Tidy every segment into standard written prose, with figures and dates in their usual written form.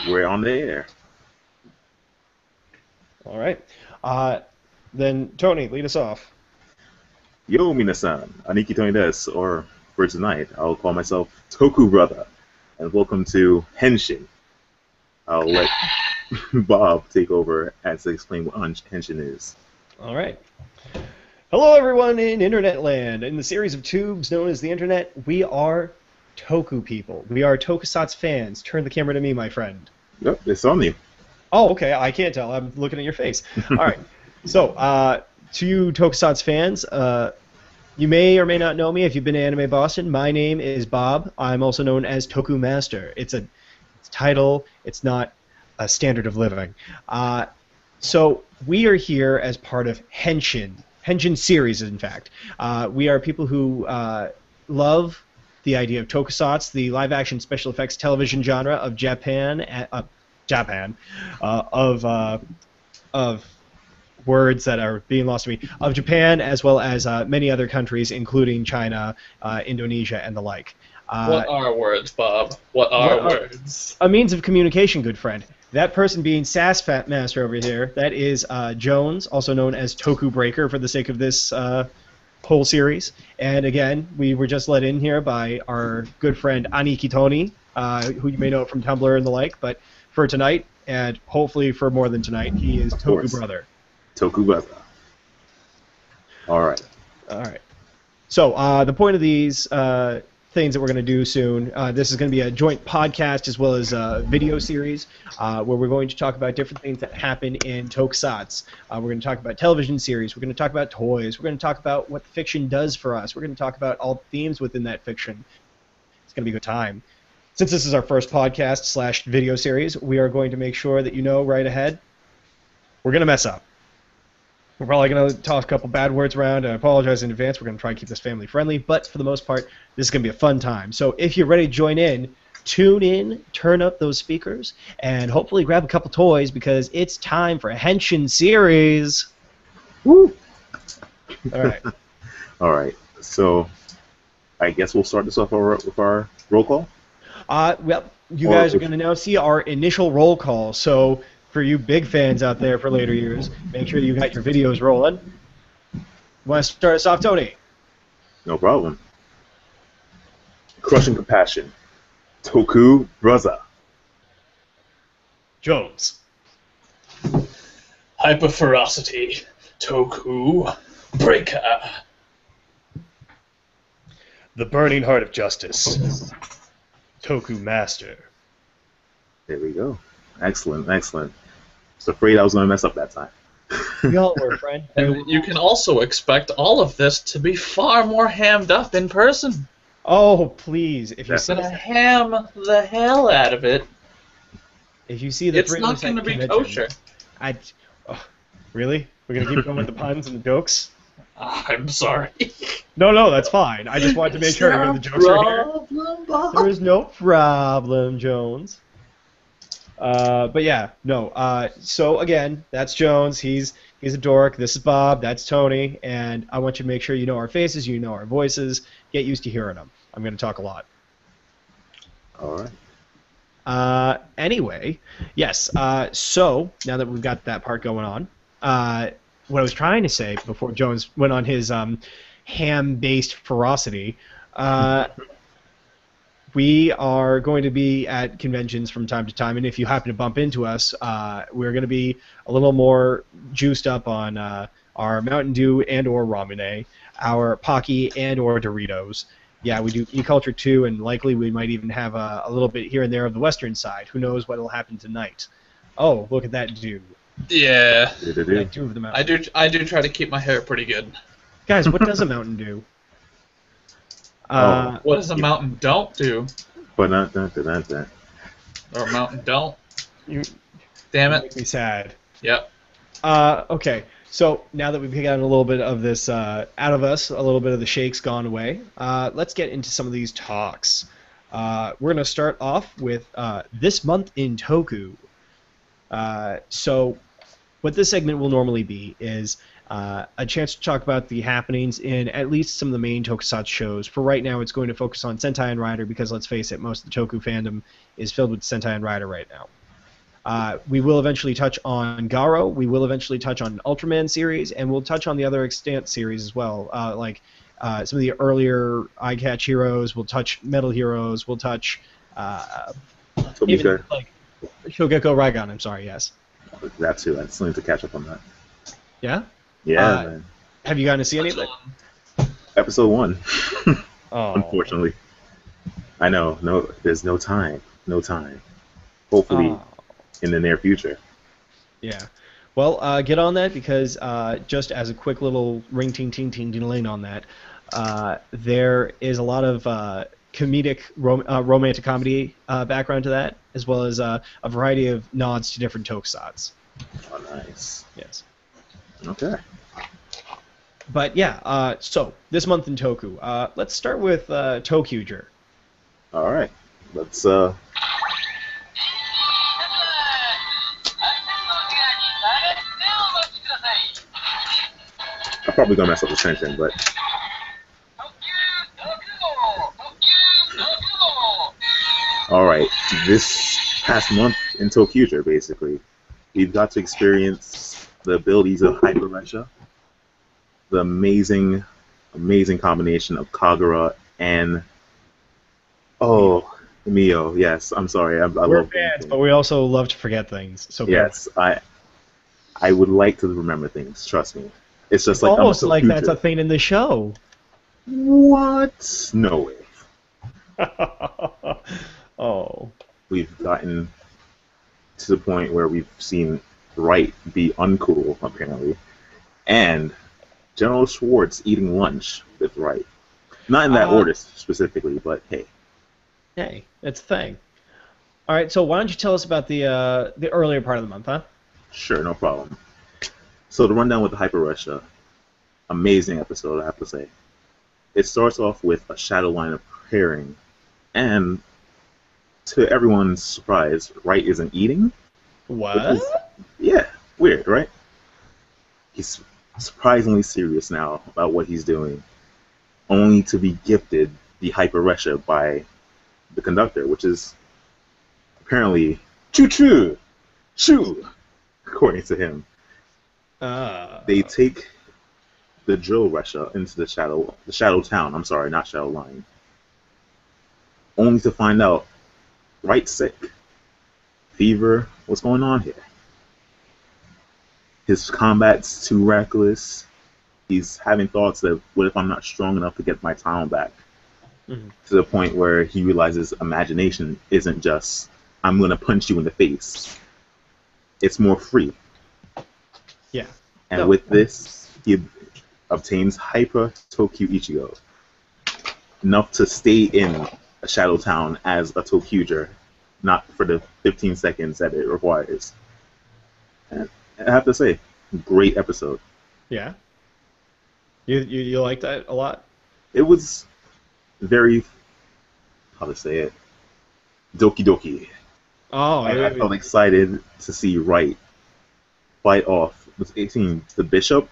We're on the air. All right. Then Tony, lead us off. Yo, minasan, Aniki Tony desu, or for tonight, I'll call myself Toku Brother, and welcome to Henshin. I'll let Bob take over as to explain what Henshin is. All right. Hello, everyone in Internet land. In the series of tubes known as the Internet, we are Toku people. We are Tokusatsu fans. Turn the camera to me, my friend. Yep, it's on you. Oh, okay. I can't tell. I'm looking at your face. All right. So, to you Tokusatsu fans, you may or may not know me if you've been to Anime Boston. My name is Bob. I'm also known as Toku Master. It's a title. It's not a standard of living. So we are here as part of Henshin series, in fact. We are people who love the idea of Tokusatsu, the live-action special effects television genre of Japan, of words that are being lost to me, of Japan, as well as many other countries, including China, Indonesia, and the like. What are words, Bob? What are words? A means of communication, good friend. That person being Sass Fat Master over here, that is Jones, also known as Toku Breaker for the sake of this whole series. And again, we were just let in here by our good friend Aniki Tony, who you may know from Tumblr and the like, but for tonight, and hopefully for more than tonight, he is Toku Brother. Toku Brother. All right. All right. So the point of these things that we're going to do soon, this is going to be a joint podcast as well as a video series where we're going to talk about different things that happen in Tokusatsu. We're going to talk about television series. We're going to talk about toys. We're going to talk about what fiction does for us. We're going to talk about all the themes within that fiction. It's going to be a good time. Since this is our first podcast / video series, we are going to make sure that you know right ahead we're going to mess up. We're probably going to toss a couple bad words around, and I apologize in advance. We're going to try and keep this family friendly, but for the most part, this is going to be a fun time. So if you're ready to join in, tune in, turn up those speakers, and hopefully grab a couple toys because it's time for a Henshin series. Woo! All right. All right. So I guess we'll start this off with our roll call. Well, you guys are going to now see our initial roll call, so for you big fans out there for later years, make sure you got your videos rolling. Want to start us off, Tony? No problem. Crushing Compassion. Toku Brother. Jones. Hyperferocity. Toku Breaker. The Burning Heart of Justice. Toku Master. There we go. Excellent, excellent. I was afraid I was going to mess up that time. We all were, friend. And you can also expect all of this to be far more hammed up in person. Oh, please! If you It's gonna ham the hell out of it. If you see the It's not going to be kosher. Really? We're gonna keep going with the puns and the jokes? I'm sorry. No, that's fine. I just wanted to make sure the jokes are here. There is no problem, Jones. But yeah, no. So again, that's Jones. He's a dork. This is Bob. That's Tony. And I want you to make sure you know our faces, you know our voices. Get used to hearing them. I'm going to talk a lot. All right. Anyway, yes. So now that we've got that part going on, what I was trying to say before Jones went on his ham-based ferocity. We are going to be at conventions from time to time, and if you happen to bump into us, we're going to be a little more juiced up on our Mountain Dew and or Ramune, our Pocky and or Doritos. Yeah, we do E-Culture too, and likely we might even have a little bit here and there of the Western side. Who knows what will happen tonight? Oh, look at that Dew. Yeah. Like two of the I do try to keep my hair pretty good. Guys, what does a Mountain Dew? What does a Mountain Don't do? But not that. Or a Mountain Don't? You Damn make it. me sad. Yep. Okay, so now that we've gotten a little bit of this out of us, a little bit of the shake's gone away, let's get into some of these talks. We're going to start off with This Month in Toku. So what this segment will normally be is a chance to talk about the happenings in at least some of the main Tokusatsu shows. For right now, it's going to focus on Sentai and Rider because, let's face it, most of the Toku fandom is filled with Sentai and Rider right now. We will eventually touch on Garo. We will eventually touch on Ultraman series, and we'll touch on the other extant series as well, like some of the earlier eye-catch heroes. We'll touch Metal Heroes. We'll touch even like Shogeko Raigan. I'm sorry. Yes. That too. I still need to catch up on that. Yeah. Yeah, man. Have you gotten to see any of it? Episode 1. Oh. Unfortunately. I know. No, there's no time. No time. Hopefully, in the near future. Yeah. Well, get on that because just as a quick little ring ting ting ting ting on that, there is a lot of comedic romantic comedy background to that, as well as a variety of nods to different tokusatsu. Oh, nice. Yes. Okay. But yeah, so this month in Toku, let's start with Toqger. All right. Let's I'm probably gonna mess up the sentence, but all right. This past month in Toqger, basically, we've got to experience the abilities of Hyper Resha, the amazing combination of Kagura and Mio. Yes, I'm sorry. We're fans, but we also love to forget things. So yes, I would like to remember things. Trust me. It's just like almost like that's a thing in the show. What? No way. Oh. We've gotten to the point where we've seen Wright be uncool, apparently, and General Schwartz eating lunch with Wright. Not in that order specifically, but hey. Hey, it's a thing. All right, so why don't you tell us about the earlier part of the month, huh? Sure, no problem. So the rundown with the Hyper Russia, amazing episode, I have to say. It starts off with a shadow line of preparing, and to everyone's surprise, Wright isn't eating. What? Yeah, weird, right? He's surprisingly serious now about what he's doing, only to be gifted the Hyper Russia by the conductor, which is apparently choo-choo, shoo, according to him. They take the drill Russia into the shadow town. I'm sorry, not shadow line. Only to find out Wright's sick. Fever. What's going on here? His combat's too reckless. He's having thoughts that, what if I'm not strong enough to get my town back? Mm-hmm. To the point where he realizes imagination isn't just, I'm going to punch you in the face. It's more free. Yeah. And with this, he obtains Hyper Tokyo Ichigo. Enough to stay in a Shadow Town as a Tokuger, not for the 15 seconds that it requires. And I have to say, great episode. Yeah. You like that a lot? It was very, how to say it, doki doki. Oh, I felt excited to see Wright fight off with the Bishop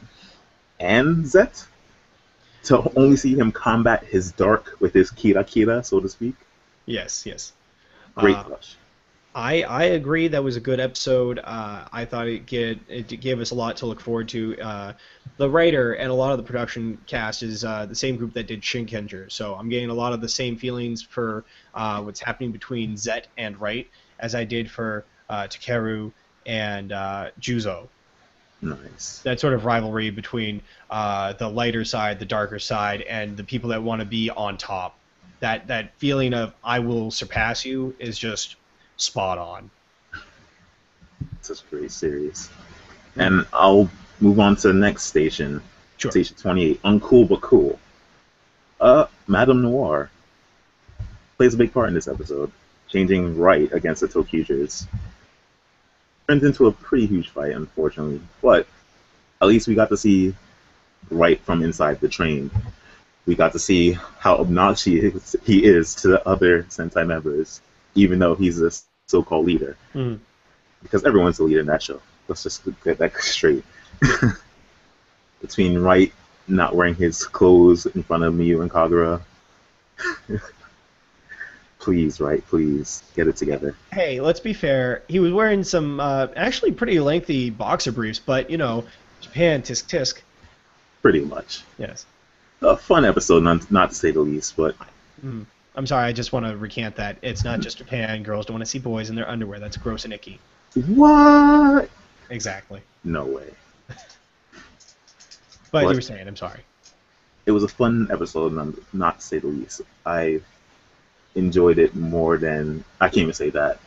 and Zet, to only see him combat his dark with his kira, so to speak. Yes, yes. Great flush. I agree that was a good episode. I thought it gave us a lot to look forward to. The writer and a lot of the production cast is the same group that did Shinkenger, so I'm getting a lot of the same feelings for what's happening between Zet and Wright as I did for Takeru and Juzo. Nice. That sort of rivalry between the lighter side, the darker side, and the people that want to be on top. That feeling of I will surpass you is just spot on. Such a great series. And I'll move on to the next station. Sure. Station 28, Uncool But Cool. Madame Noir plays a big part in this episode, changing Wright against the Tokugers. Turns into a pretty huge fight, unfortunately, but at least we got to see Wright from inside the train. We got to see how obnoxious he is to the other Sentai members, even though he's a so-called leader. Mm. Because everyone's a leader in that show. Let's just get that straight. Between Wright not wearing his clothes in front of Miyu and Kagura, please, right? Please get it together. Hey, let's be fair. He was wearing some actually pretty lengthy boxer briefs, but Japan, tisk tisk. Pretty much. Yes. A fun episode, not to say the least, but... I'm sorry, I just want to recant that. It's not just Japan. Girls don't want to see boys in their underwear. That's gross and icky. What? Exactly. No way. But you were saying, I'm sorry. It was a fun episode, not to say the least. I enjoyed it more than... I can't even say that.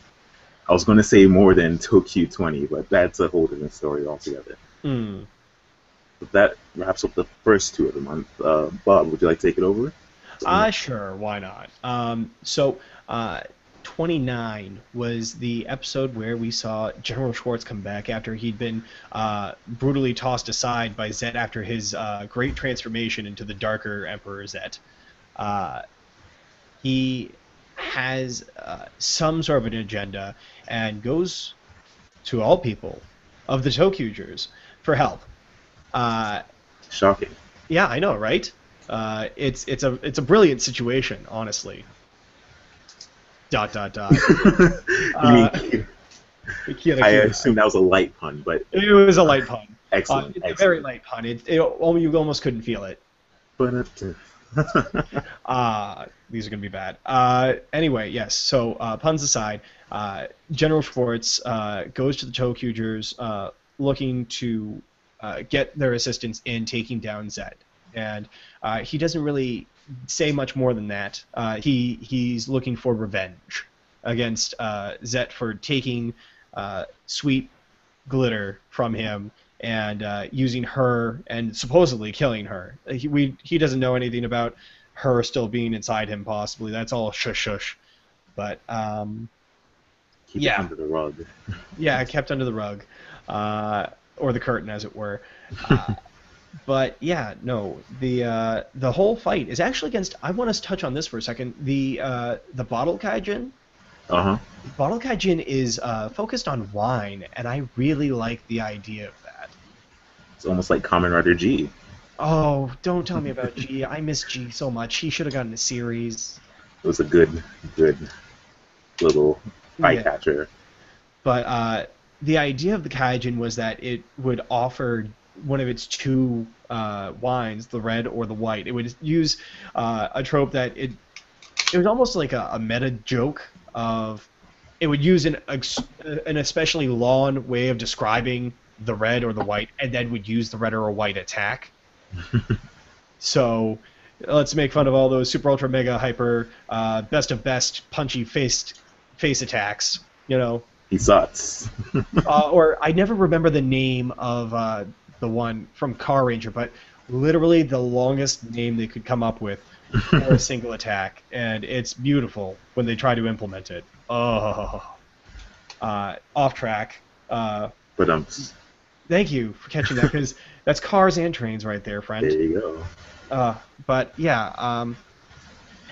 I was going to say more than Toku 20, but that's a whole different story altogether. But that wraps up the first 2 of the month. Bob, would you like to take it over? Sure, why not? So, 29 was the episode where we saw General Schwartz come back after he'd been brutally tossed aside by Zet after his great transformation into the darker Emperor Zet. He has some sort of an agenda and goes to all people of the Toqgers for help. Shocking. Yeah, I know, right? It's a brilliant situation, honestly. ... You mean... I assume that was a light pun, but... It was a light pun. Excellent. It's a very light pun. You almost couldn't feel it. These are going to be bad. Anyway, yes, so puns aside, General Schwartz goes to the Toqgers looking to get their assistance in taking down Zed. And he doesn't really say much more than that. He's looking for revenge against Zet for taking Sweet Glitter from him and using her and supposedly killing her. He doesn't know anything about her still being inside him, possibly. That's all shush shush. But keep it under the rug. Yeah, kept under the rug, or the curtain, as it were. But yeah, no, the whole fight is actually against. I want to touch on this for a second. The bottle kaijin. Bottle kaijin is focused on wine, and I really like the idea of that. It's almost like Kamen Rider G. Oh, don't tell me about G. I miss G so much. He should have gotten a series. It was a good little eye catcher. But the idea of the kaijin was that it would offer one of its 2 wines, the red or the white. It would use a trope that it was almost like a meta joke of it would use an especially long way of describing the red or the white, and then would use the red or white attack. So let's make fun of all those super ultra mega hyper best of best punchy face attacks. He sucks. Or I never remember the name of the one from Car Ranger, but literally the longest name they could come up with for a single attack, and it's beautiful when they try to implement it. Off track. Thank you for catching that, because that's cars and trains right there, friend. There you go. But yeah.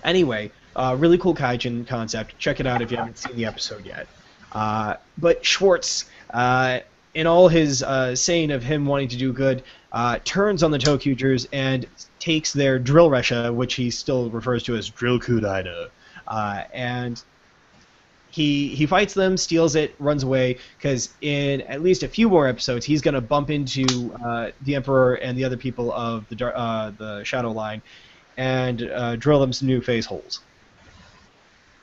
Anyway, really cool kaijin concept. Check it out if you haven't seen the episode yet. But Schwartz, in all his saying of him wanting to do good, turns on the Toqgers and takes their drill resha, which he still refers to as drill kudaida, and he fights them, steals it, runs away, because in at least a few more episodes he's going to bump into the Emperor and the other people of the Shadow Line and drill them some new face holes.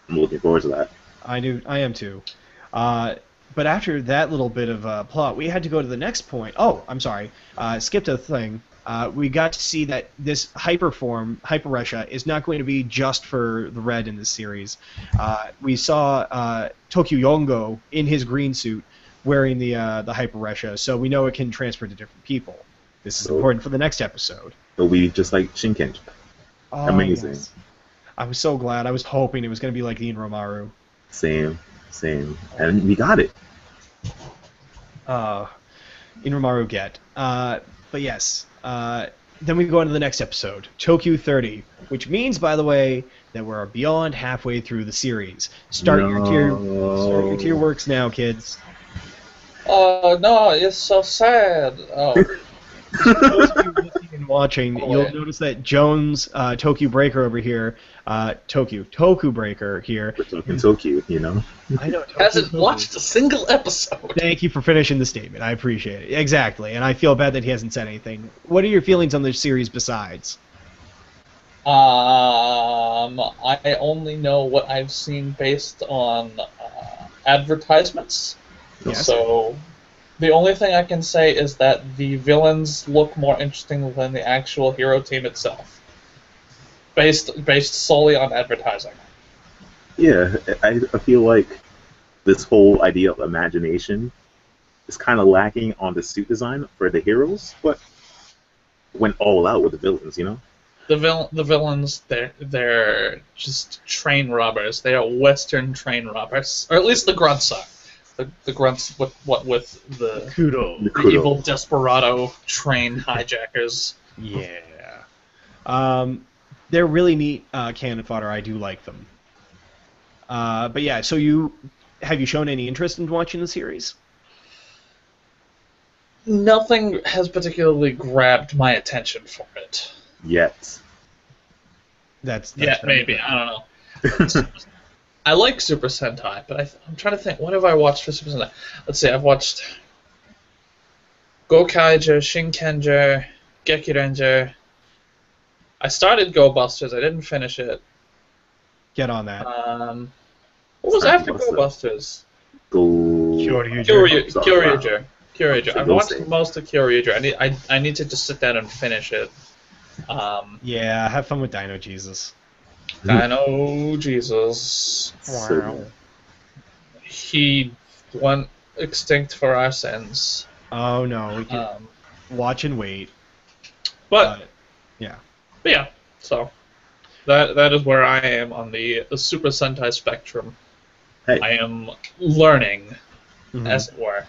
I'm looking forward to that. I am too. But after that little bit of plot, we had to go to the next point. Oh, I'm sorry. Skipped a thing. We got to see that this Hyper Resha, is not going to be just for the red in this series. We saw Tokyo Yongo in his green suit wearing the Hyper Resha, so we know it can transfer to different people. This is important for the next episode. It'll be just like Shinken. Oh, amazing. Yes. I was so glad. I was hoping it was going to be like Inromaru. Same. And we got it. Inromaru get. But yes. Then we go on to the next episode, Toku 30, which means, by the way, that we're beyond halfway through the series. Start your tier works now, kids. Oh no, it's so sad. Oh. For those of you listening been watching, you'll notice that Jones, Toku Breaker over here, Toku Breaker here. We're talking Toku, you know? I know. Hasn't watched a single episode. Thank you for finishing the statement. I appreciate it. Exactly, and I feel bad that he hasn't said anything. What are your feelings on the series besides? I only know what I've seen based on advertisements. Yes. So the only thing I can say is that the villains look more interesting than the actual hero team itself, based solely on advertising. Yeah, I feel like this whole idea of imagination is kind of lacking on the suit design for the heroes, but went all out with the villains, you know? The villains, they're just train robbers. They are Western train robbers, or at least the grunts are. The grunts with the Kudo. the evil desperado train hijackers. Yeah. They're really neat cannon fodder. I do like them. But yeah, so have you shown any interest in watching the series? Nothing has particularly grabbed my attention for it. Yet. That's Yeah, maybe. I don't know. I like Super Sentai, but I'm trying to think. What have I watched for Super Sentai? Let's see. I've watched Gokaiger, Shinkenger, Gekiranger. I started Go Busters. I didn't finish it. Get on that. What was after Go Busters? Kyoryuger. I've watched most of Kyoryuger. I need to just sit down and finish it. Yeah, have fun with Dino Jesus. Dino Jesus. Wow. He went extinct for our sins. Oh no, we can watch and wait. But yeah. But yeah, so that is where I am on the Super Sentai spectrum. Hey. I am learning, as it were.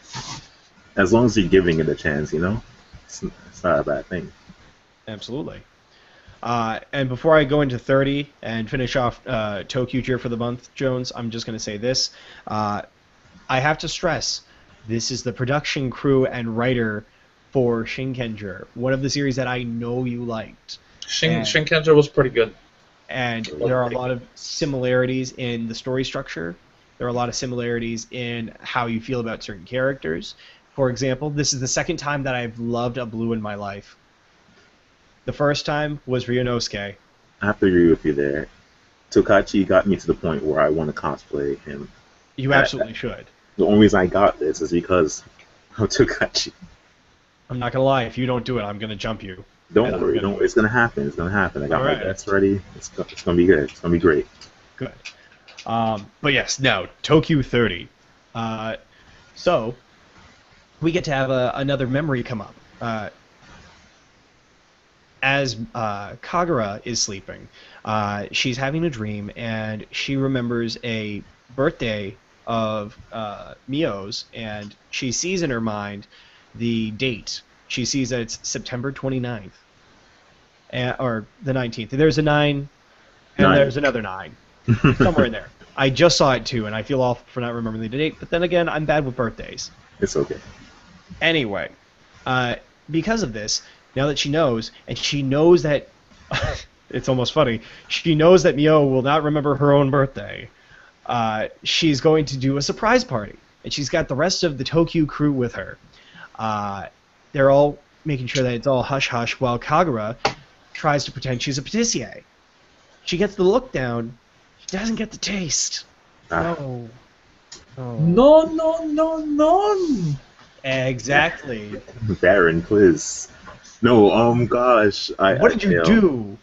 As long as you're giving it a chance, you know? It's not a bad thing. Absolutely. And before I go into 30 and finish off Toqger for the month, Jones, I'm just going to say this. I have to stress, this is the production crew and writer for Shinkenger, one of the series that I know you liked. Shinkenger was pretty good. And there are a lot of similarities in the story structure. There are a lot of similarities in how you feel about certain characters. For example, this is the second time that I've loved a blue in my life. The first time was Ryunosuke. I have to agree with you there. Tokachi got me to the point where I want to cosplay him. You absolutely should. The only reason I got this is because of Tokachi. I'm not going to lie. If you don't do it, I'm going to jump you. Don't worry. It's going to happen. It's going to happen. I got my bets ready. It's going to be good. It's going to be great. Good. But yes, now, Toku 30. So, we get to have another memory come up. As Kagura is sleeping, she's having a dream, and she remembers a birthday of Mio's, and she sees in her mind the date. She sees that it's September 29th, or the 19th. There's a 9, and there's another 9, somewhere in there. I just saw it too, and I feel awful for not remembering the date, but then again, I'm bad with birthdays. It's okay. Anyway, because of this, now that she knows, and she knows that, it's almost funny, she knows that Mio will not remember her own birthday, she's going to do a surprise party, and she's got the rest of the Toku crew with her. They're all making sure that it's all hush-hush, while Kagura tries to pretend she's a patissier. She gets the look down, she doesn't get the taste. No. Oh. No. Exactly. Baron, please. No, gosh. What did you do?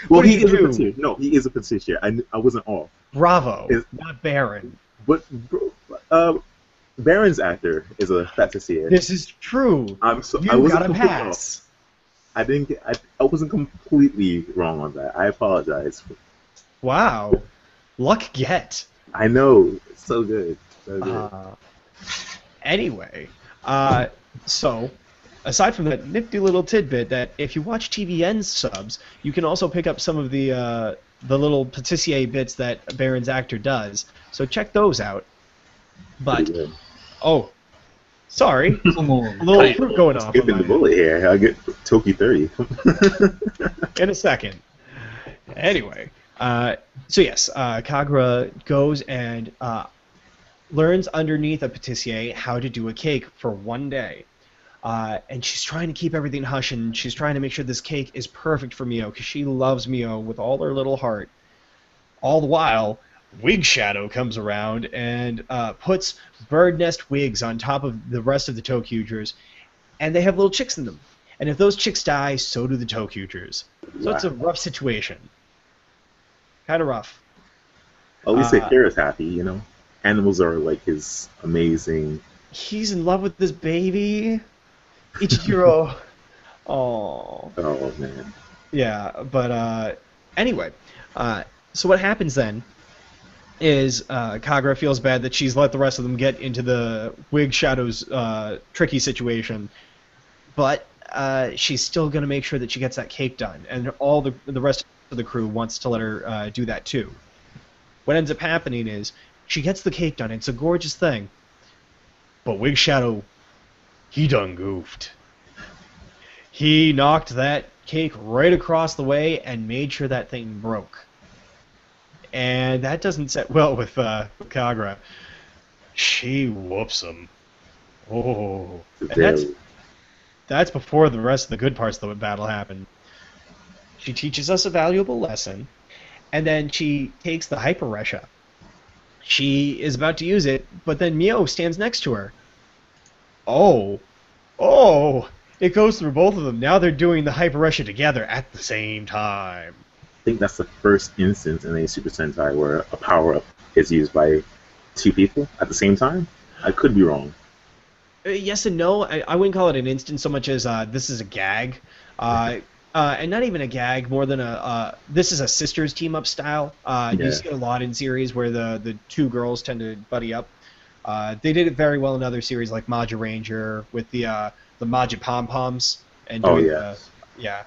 Well, he is a petitioner. No, he is a petitioner. I wasn't off. Bravo, not Baron. But Baron's actor is a patissier. This is true. I got a pass. I wasn't completely wrong on that. I apologize. Wow, luck get. I know. It's so good. So good. Anyway, so. Aside from that nifty little tidbit that if you watch TVN subs, you can also pick up some of the little patissier bits that Baron's actor does. So check those out. But Sorry. A little fruit going off. Skipping the bullet here. I'll get Toki 30. In a second. Anyway, so yes, Kagura goes and learns underneath a patissier how to do a cake for one day. And she's trying to keep everything hush, and she's trying to make sure this cake is perfect for Mio, because she loves Mio with all her little heart. All the while, Wig Shadow comes around and puts bird nest wigs on top of the rest of the Toqgers, and they have little chicks in them. And if those chicks die, so do the Toqgers. So it's a rough situation. Kind of rough. At least Akira's happy, you know. Animals are like his amazing. He's in love with this baby. Ichijiro. Oh. Oh, man. Yeah, but anyway. So what happens then is Kagura feels bad that she's let the rest of them get into the Wig Shadow's tricky situation, but she's still going to make sure that she gets that cake done, and all the rest of the crew wants to let her do that too. What ends up happening is she gets the cake done. It's a gorgeous thing, but Wig Shadow, he done goofed. He knocked that cake right across the way and made sure that thing broke. And that doesn't set well with Kagura. She whoops him. Oh, and that's before the rest of the good parts of the battle happen. She teaches us a valuable lesson, and then she takes the Hyper Resha. She is about to use it, but then Mio stands next to her. Oh, it goes through both of them. Now they're doing the Hyper Resha together at the same time. I think that's the first instance in a Super Sentai where a power-up is used by two people at the same time. I could be wrong. Yes and no. I wouldn't call it an instance so much as this is a gag. And not even a gag, more than this is a sisters team-up style. You see it a lot in series where the two girls tend to buddy up. They did it very well in other series like Maja Ranger with the Maja Pom-Poms and doing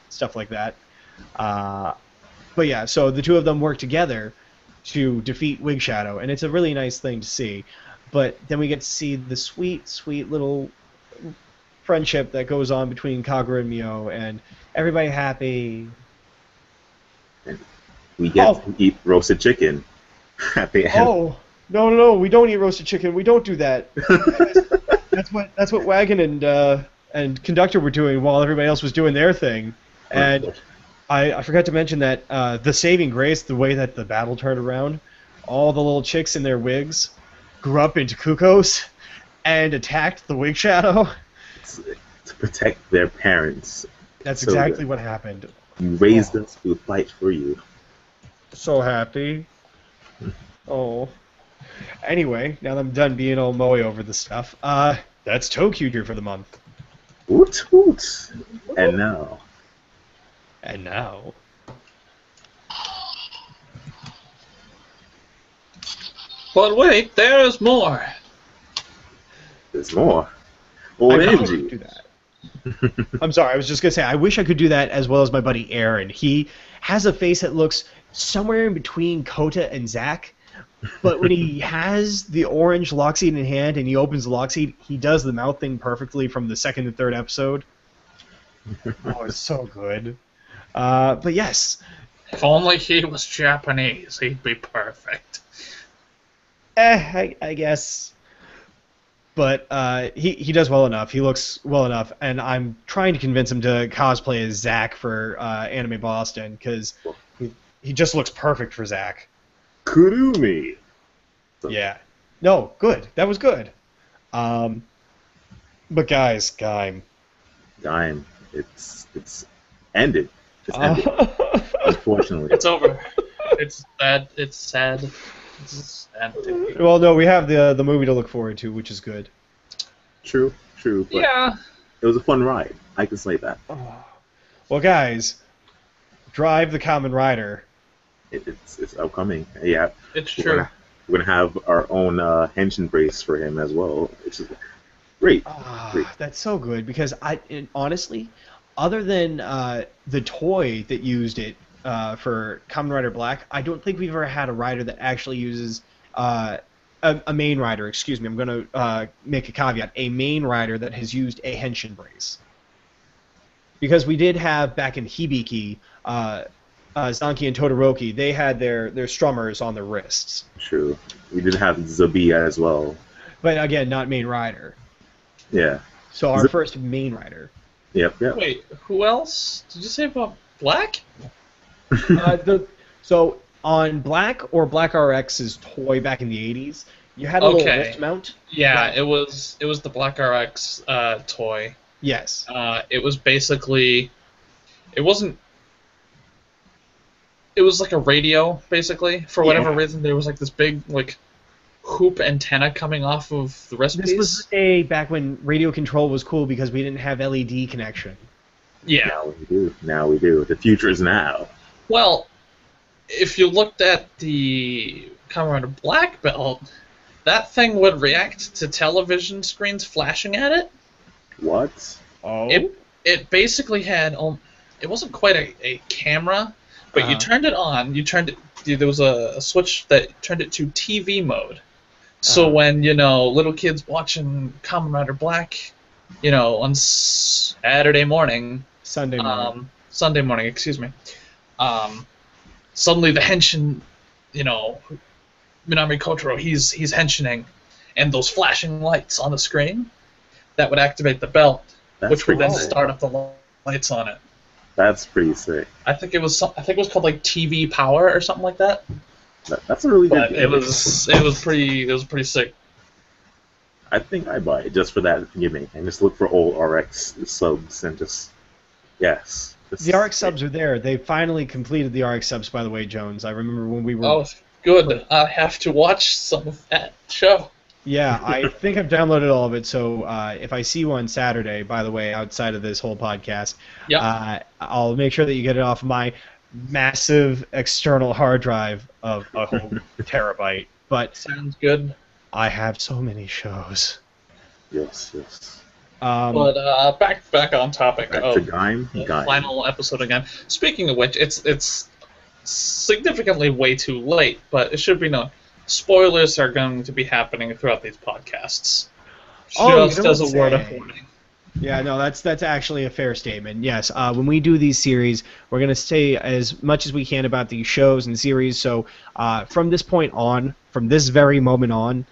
stuff like that. But yeah, so the two of them work together to defeat Wig Shadow, and it's a really nice thing to see. But then we get to see the sweet, sweet little friendship that goes on between Kagura and Mio, and everybody happy. And we get to eat roasted chicken at the end. Oh, no, we don't eat roasted chicken. We don't do that. That's what Wagon and Conductor were doing while everybody else was doing their thing. And I forgot to mention that the saving grace, the way that the battle turned around, all the little chicks in their wigs grew up into Kukos and attacked the Wig Shadow. To protect their parents. That's exactly what happened. You raised us to fight for you. So happy. Oh. Anyway, now that I'm done being all moe over the stuff, that's Toqger for the month. Woot woot. And now. But wait, there's more. There's more. I wish I could do that. I'm sorry, I was just going to say, I wish I could do that as well as my buddy Aaron. He has a face that looks somewhere in between Kota and Zack, but when he has the orange lock seed in hand and he opens the lock seed, he does the mouth thing perfectly from the second and third episode. Oh, it's so good. But yes. If only he was Japanese, he'd be perfect. I guess. But he does well enough. He looks well enough, and I'm trying to convince him to cosplay as Zack for Anime Boston, because he just looks perfect for Zack. Kurumi! Yeah. No, good. That was good. But guys, Gaim. Gaim. It's ended. It's ended. Unfortunately. It's over. It's sad. It's sad. Well, no, we have the movie to look forward to, which is good. True. But yeah. It was a fun ride. I can say that. Well, guys, drive the Kamen Rider. It's upcoming. Yeah. It's true. We're gonna have our own Henshin brace for him as well, which is great. Great. That's so good, because honestly, other than the toy that used it for Kamen Rider Black, I don't think we've ever had a rider that actually uses a main rider, excuse me, I'm going to make a caveat, a main rider that has used a Henshin brace. Because we did have, back in Hibiki, Zanki and Todoroki, they had their strummers on their wrists. True. We did have Zabiya as well. But again, not main rider. Yeah. So our first main rider. Yep. Wait, who else? Did you say about Black? So on Black or Black RX's toy back in the 80s, you had a little wrist mount. Yeah, it was the Black RX toy. Yes. It was basically, it was like a radio, basically. For whatever reason, there was like this big hoop antenna coming off of the wrist piece. This was the day back when radio control was cool because we didn't have LED connection. Yeah. Now we do. The future is now. Well, if you looked at the Kamen Rider Black Belt, that thing would react to television screens flashing at it. What? Oh. It basically had it wasn't quite a camera, but you turned it on. There was a switch that turned it to TV mode. So when little kids watching Kamen Rider Black, on Sunday morning, excuse me, suddenly the Henshin, Minami Kotaro, he's henshining, and those flashing lights on the screen, that would activate the belt, which would then start up the lights on it. That's pretty sick. I think it was called like TV Power or something like that. That's a really good. It was pretty sick. I think I buy it just for that gimmick and just look for old RX subs and just The RX subs are there. They finally completed the RX subs, by the way, Jones. I remember when we were. Oh, good. I have to watch some of that show. Yeah, I think I've downloaded all of it, so if I see one Saturday, by the way, outside of this whole podcast, I'll make sure that you get it off my massive external hard drive of a whole terabyte. But sounds good. I have so many shows. Yes. But back on topic. Back to Gaim. Final episode again. Speaking of which, it's significantly way too late, but it should be known. Spoilers are going to be happening throughout these podcasts. Just as a word of warning. Yeah, no, that's actually a fair statement. Yes, when we do these series, we're going to say as much as we can about these shows and series. So from this point on, from this very moment on,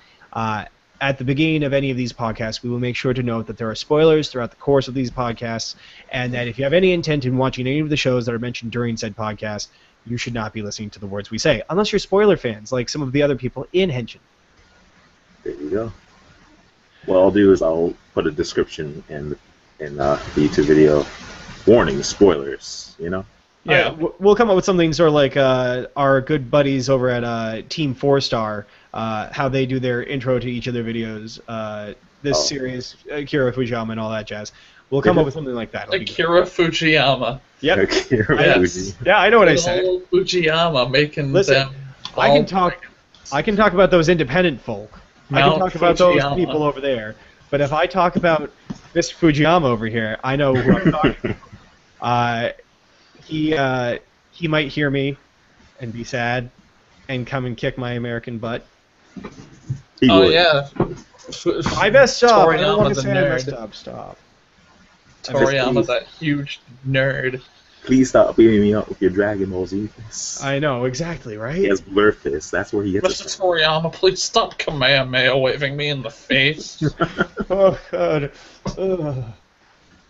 at the beginning of any of these podcasts, we will make sure to note that there are spoilers throughout the course of these podcasts, and that if you have any intent in watching any of the shows that are mentioned during said podcast, you should not be listening to the words we say, unless you're spoiler fans, like some of the other people in Henshin. There you go. What I'll do is I'll put a description in the YouTube video. Warning, spoilers, Yeah, we'll come up with something sort of like our good buddies over at Team 4-Star, how they do their intro to each of their videos, this series, Akira Fujiyama and all that jazz. We'll come up with something like that. Akira Fujiyama. Yep. Fuji. Yeah, I know what I said. Fujiyama making them. I can talk about those independent folk. I can talk about those people over there. But if I talk about Mr. Fujiyama over here, I know who I'm talking about. He might hear me and be sad and come and kick my American butt. Yeah. I messed up. I don't want to say I messed up. Stop. Toriyama's that huge nerd. Please stop beating me up with your Dragon Ball Z face. I know, exactly, right? He has blur fist. That's where he gets it. Mr. Toriyama, please stop Kamehameha waving me in the face. Oh, God. Ugh.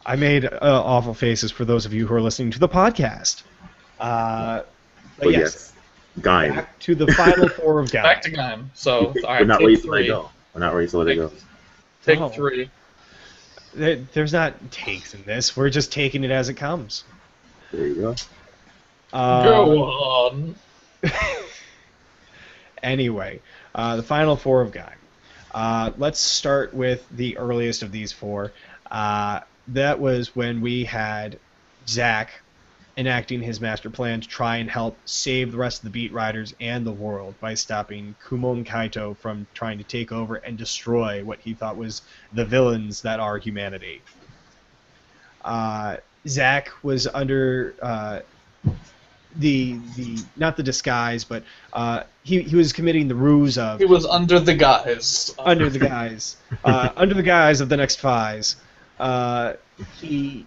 I made awful faces for those of you who are listening to the podcast. But yes. Gaim. Back to the final four of Gaim. Back to Gaim. So, We're not ready to let it go. We're not ready to let it go. Take 3. There's not takes in this. We're just taking it as it comes. There you go. Go on. Anyway, the final four of Gaim. Let's start with the earliest of these four. That was when we had Zack enacting his master plan to try and help save the rest of the Beat Riders and the world by stopping Kumon Kaito from trying to take over and destroy what he thought was the villains that are humanity. Zack was under the not the disguise, but he was committing the ruse of. He was under the guise. Under the guise. Under the guise of the next Fies. He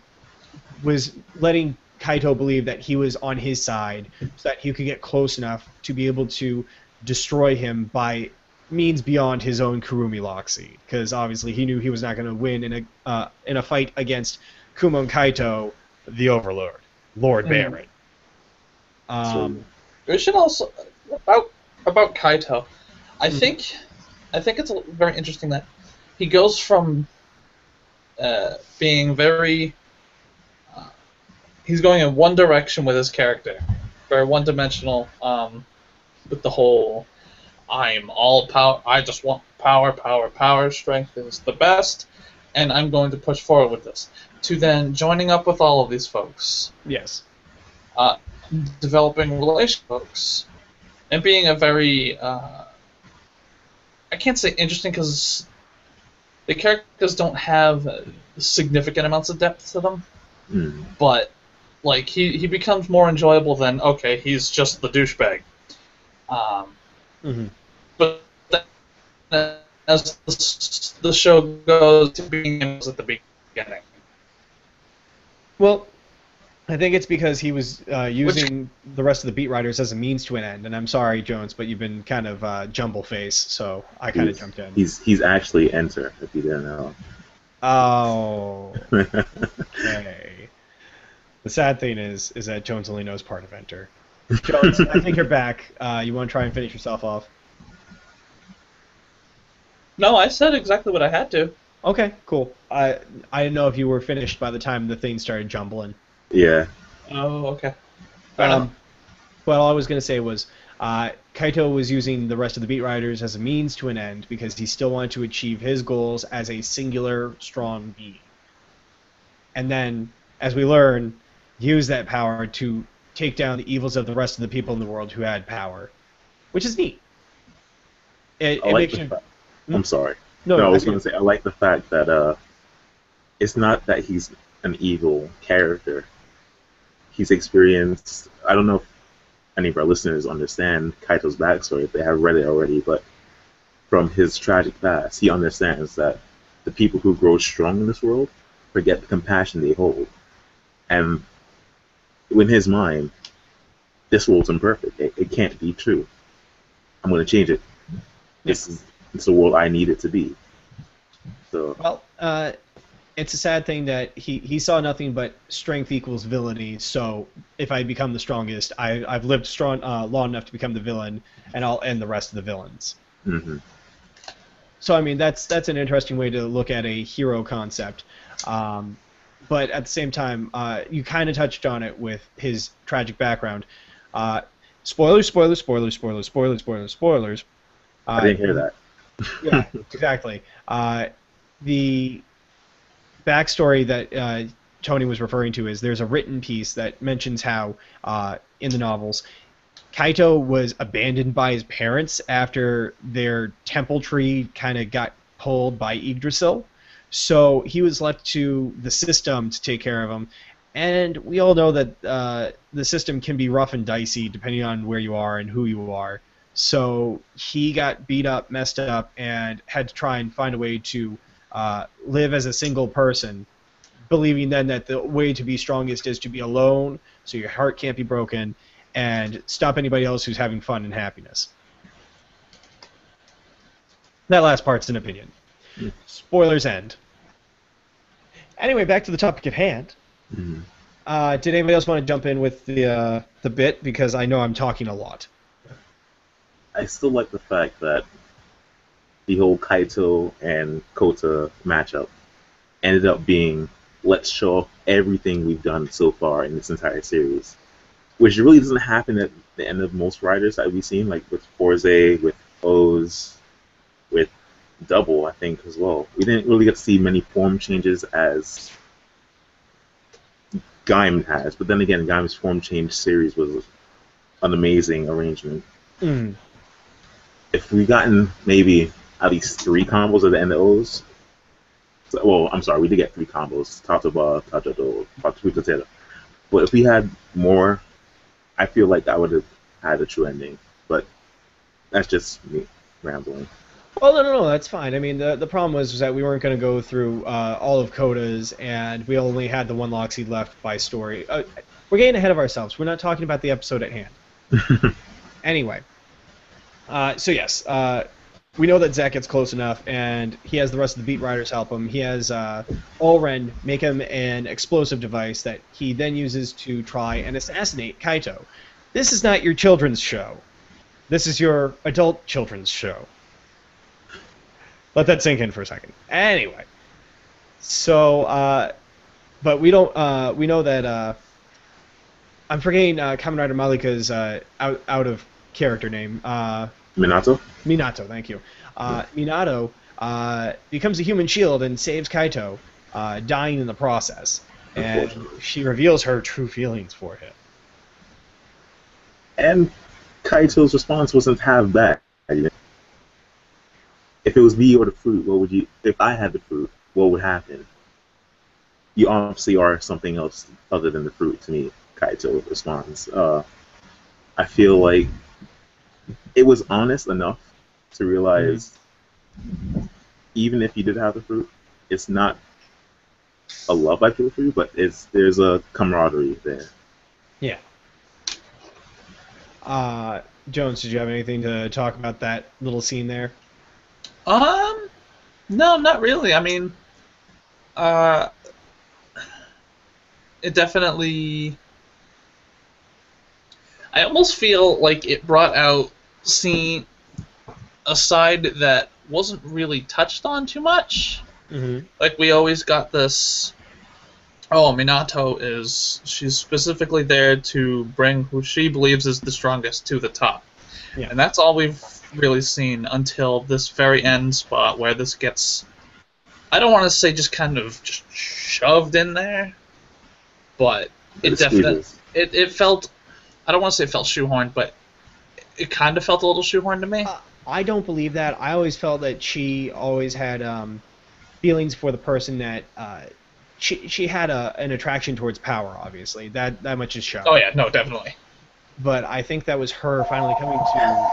was letting Kaito believe that he was on his side so that he could get close enough to be able to destroy him by means beyond his own Kurumi Loxi. Because obviously he knew he was not going to win in a fight against Kumon Kaito, the Overlord, Lord Baron. We should also about Kaito. I think it's very interesting that he goes from being very. He's going in one direction with his character, very one-dimensional. With the whole, I'm all power. I just want power, power, power. Strength is the best, and I'm going to push forward with this. To then joining up with all of these folks. Yes. Developing relationships, and being a very I can't say interesting because the characters don't have significant amounts of depth to them, but like he becomes more enjoyable than okay, he's just the douchebag. But then, as the show goes, to being at the beginning. Well, I think it's because he was using the rest of the beat writers as a means to an end. And I'm sorry, Jones, but you've been kind of jumble face, so I kind of jumped in. He's actually Enter, if you didn't know. Oh. Okay. The sad thing is that Jones only knows part of Enter. Jones, I think you're back. You want to try and finish yourself off? No, I said exactly what I had to. Okay, cool. I didn't know if you were finished by the time the thing started jumbling. Yeah. Oh, okay. Well, all I was going to say was Kaito was using the rest of the beat writers as a means to an end because he still wanted to achieve his goals as a singular, strong being. And then, as we learn, use that power to take down the evils of the rest of the people in the world who had power, which is neat. I'm sorry. No, I was going to say, I like the fact that it's not that he's an evil character. He's experienced, I don't know if any of our listeners understand Kaito's backstory, if they have read it already, but from his tragic past, he understands that the people who grow strong in this world forget the compassion they hold. And in his mind, this world's imperfect. It can't be true. I'm going to change it. It's the world I need it to be. So. Well, it's a sad thing that he saw nothing but strength equals villainy. So if I become the strongest, I've lived strong long enough to become the villain, and I'll end the rest of the villains. Mm-hmm. So I mean that's an interesting way to look at a hero concept. But at the same time, you kind of touched on it with his tragic background. Spoilers. I didn't hear that. Yeah, exactly. The backstory that Tony was referring to is there's a written piece that mentions how in the novels Kaito was abandoned by his parents after their temple tree kind of got pulled by Yggdrasil. So he was left to the system to take care of him. And we all know that the system can be rough and dicey depending on where you are and who you are. So he got beat up, messed up, and had to try and find a way to live as a single person, believing then that the way to be strongest is to be alone, so your heart can't be broken, and stop anybody else who's having fun and happiness. That last part's an opinion. Spoilers end. Anyway, back to the topic at hand. Mm-hmm. Did anybody else want to jump in with the bit? Because I know I'm talking a lot. I still like the fact that the whole Kaito and Kota matchup ended up being, let's show off everything we've done so far in this entire series, which really doesn't happen at the end of most writers that we've seen, like with Forze, with O's, with Double, I think, as well. We didn't really get to see many form changes as Gaim has, but then again, Gaim's form change series was an amazing arrangement. Mm. If we've gotten maybe at least 3 combos at the end of O's, well, I'm sorry, we did get 3 combos, Tataba, Tajado, Patutatera. But if we had more I feel like I would have had a true ending, but that's just me rambling. Well, no, that's fine. I mean, the problem was that we weren't going to go through all of Coda's, and we only had the one Loxy left by story. We're getting ahead of ourselves. We're not talking about the episode at hand. Anyway, so yes, we know that Zack gets close enough, and he has the rest of the Beat Riders help him. He has Allren make him an explosive device that he then uses to try and assassinate Kaito. This is not your children's show. This is your adult children's show. Let that sink in for a second. Anyway, so, but we don't. We know that. I'm forgetting Kamen Rider Malika's out of character name. Minato. Minato, thank you. Minato becomes a human shield and saves Kaito, dying in the process, and she reveals her true feelings for him. And Kaito's response wasn't half bad. If it was me or the fruit, what would you? If I had the fruit, what would happen? You obviously are something else other than the fruit to me. Kaito responds. I feel like it was honest enough to realize, even if you did have the fruit, it's not a love I feel for you, but there's a camaraderie there. Yeah. Jones, did you have anything to talk about that little scene there? No, not really. I mean, it definitely. I almost feel like it brought out seeing a side that wasn't really touched on too much. Mm-hmm. Like we always got this. Oh, Minato she's specifically there to bring who she believes is the strongest to the top. Yeah. And that's all we've really seen until this very end spot where this gets, I don't want to say just kind of just shoved in there, but it definitely, it felt, I don't want to say it felt shoehorned, but it kind of felt a little shoehorned to me. I don't believe that. I always felt that she always had feelings for the person that she had an attraction towards power. Obviously, that much is shown. Oh yeah, no, definitely. But I think that was her finally coming to.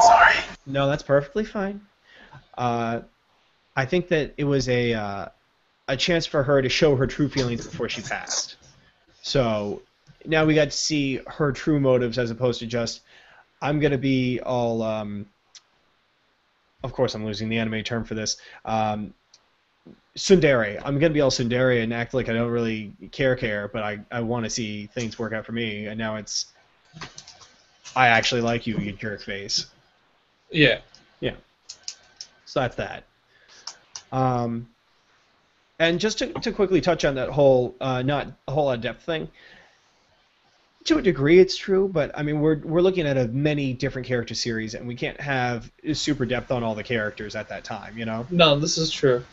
Sorry. No, that's perfectly fine. I think that it was a chance for her to show her true feelings before she passed. So now we got to see her true motives as opposed to just, I'm going to be all, of course I'm losing the anime term for this, tsundere. I'm going to be all tsundere and act like I don't really care, but I want to see things work out for me. And now it's, I actually like you, you jerk face. Yeah. Yeah. So that's that. And just to quickly touch on that whole, not a whole lot of depth thing, to a degree it's true, but I mean we're looking at a many different character series, and we can't have super depth on all the characters at that time, you know? No, this is true.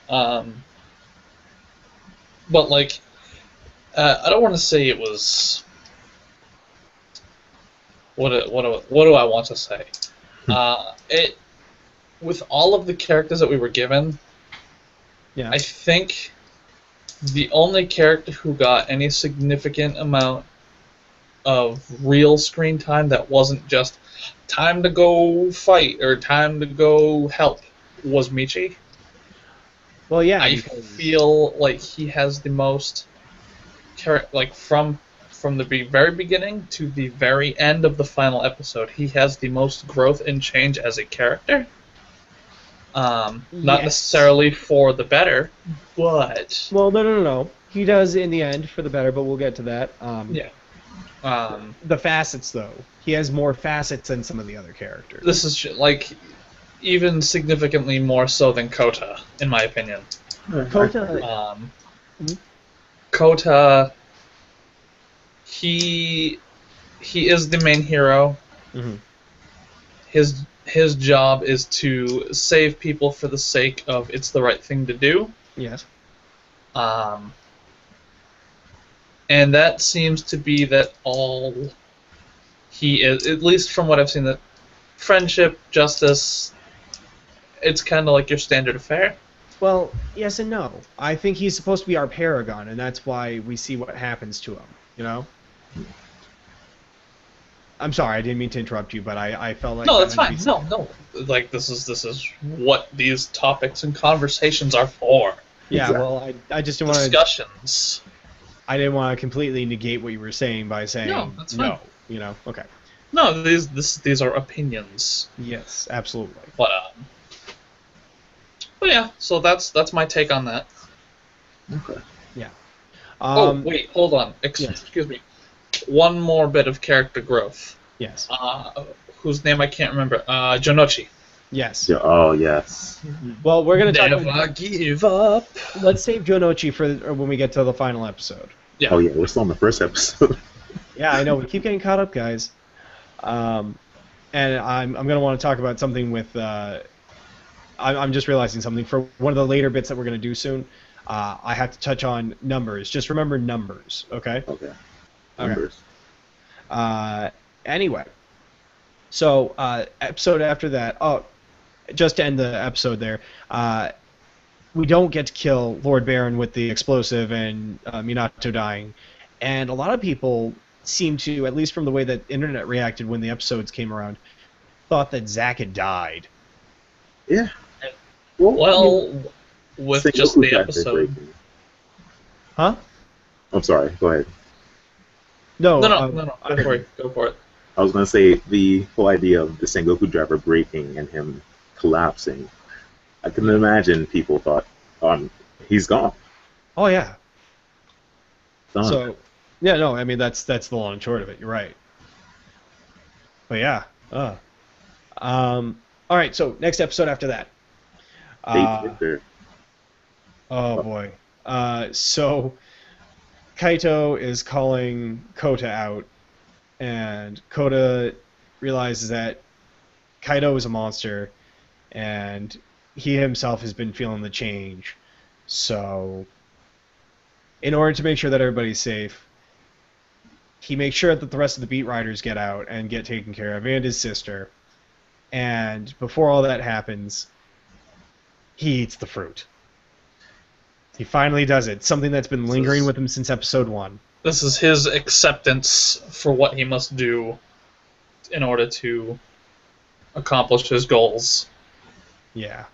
But like, I don't want to say it was. What do I want to say? It with all of the characters that we were given, Yeah. I think the only character who got any significant amount of real screen time that wasn't just time to go fight or time to go help was Michi. Well, yeah. I feel like he has the most like from the very beginning to the very end of the final episode, he has the most growth and change as a character. Not necessarily for the better, but... Well, no. He does in the end for the better, but we'll get to that. Yeah. The facets, though. He has more facets than some of the other characters. This is, like, even significantly more so than Kota, in my opinion. Kota... Kota... He is the main hero. Mm-hmm. His job is to save people for the sake of it's the right thing to do. Yes. And that seems to be that all he is, at least from what I've seen, that friendship, justice, it's kind of like your standard affair. Well, yes and no. I think he's supposed to be our paragon, and that's why we see what happens to him, you know? I'm sorry, I didn't mean to interrupt you, but I felt like No, that that's meant to fine. be No. Like this is what these topics and conversations are for. Yeah, Exactly. well, I just didn't want to. Discussions. I didn't want to completely negate what you were saying by No, saying that's fine. no. You know? Okay. No, these are opinions. Yes, absolutely. But yeah, so that's my take on that. Okay. Yeah. Oh wait, hold on. Yes. Excuse me. One more bit of character growth. Yes. Whose name I can't remember. Jonochi. Yes. Yeah, oh yes. Well, we're gonna talk. Never give up. Let's save Jonochi for when we get to the final episode. Yeah. Oh yeah, we're still on the first episode. Yeah, I know. We keep getting caught up, guys. And I'm gonna want to talk about something with. I'm just realizing something for one of the later bits that we're gonna do soon. I have to touch on numbers. Just remember numbers, okay? Okay. Numbers. Anyway, so episode after that. Oh, just to end the episode there. We don't get to kill Lord Baron with the explosive and Minato dying, and a lot of people seem to, at least from the way that internet reacted when the episodes came around, thought that Zack had died. Yeah. Well, with Sengoku just the Factor episode. breaking. Huh? I'm sorry. Go ahead. No. No. Go for it. I was gonna say the whole idea of the Sengoku driver breaking and him collapsing. I can imagine people thought, he's gone. Oh yeah. Done. So, yeah, no, I mean that's the long and short of it. You're right. But yeah. All right. So next episode after that. Fate Victor. Oh boy. So Kaito is calling Kota out, and Kota realizes that Kaito is a monster, and he himself has been feeling the change. So, in order to make sure that everybody's safe, he makes sure that the rest of the beat riders get out and get taken care of, and his sister. And before all that happens, he eats the fruit. He finally does it. Something that's been lingering with him since episode 1. This is his acceptance for what he must do in order to accomplish his goals. Yeah.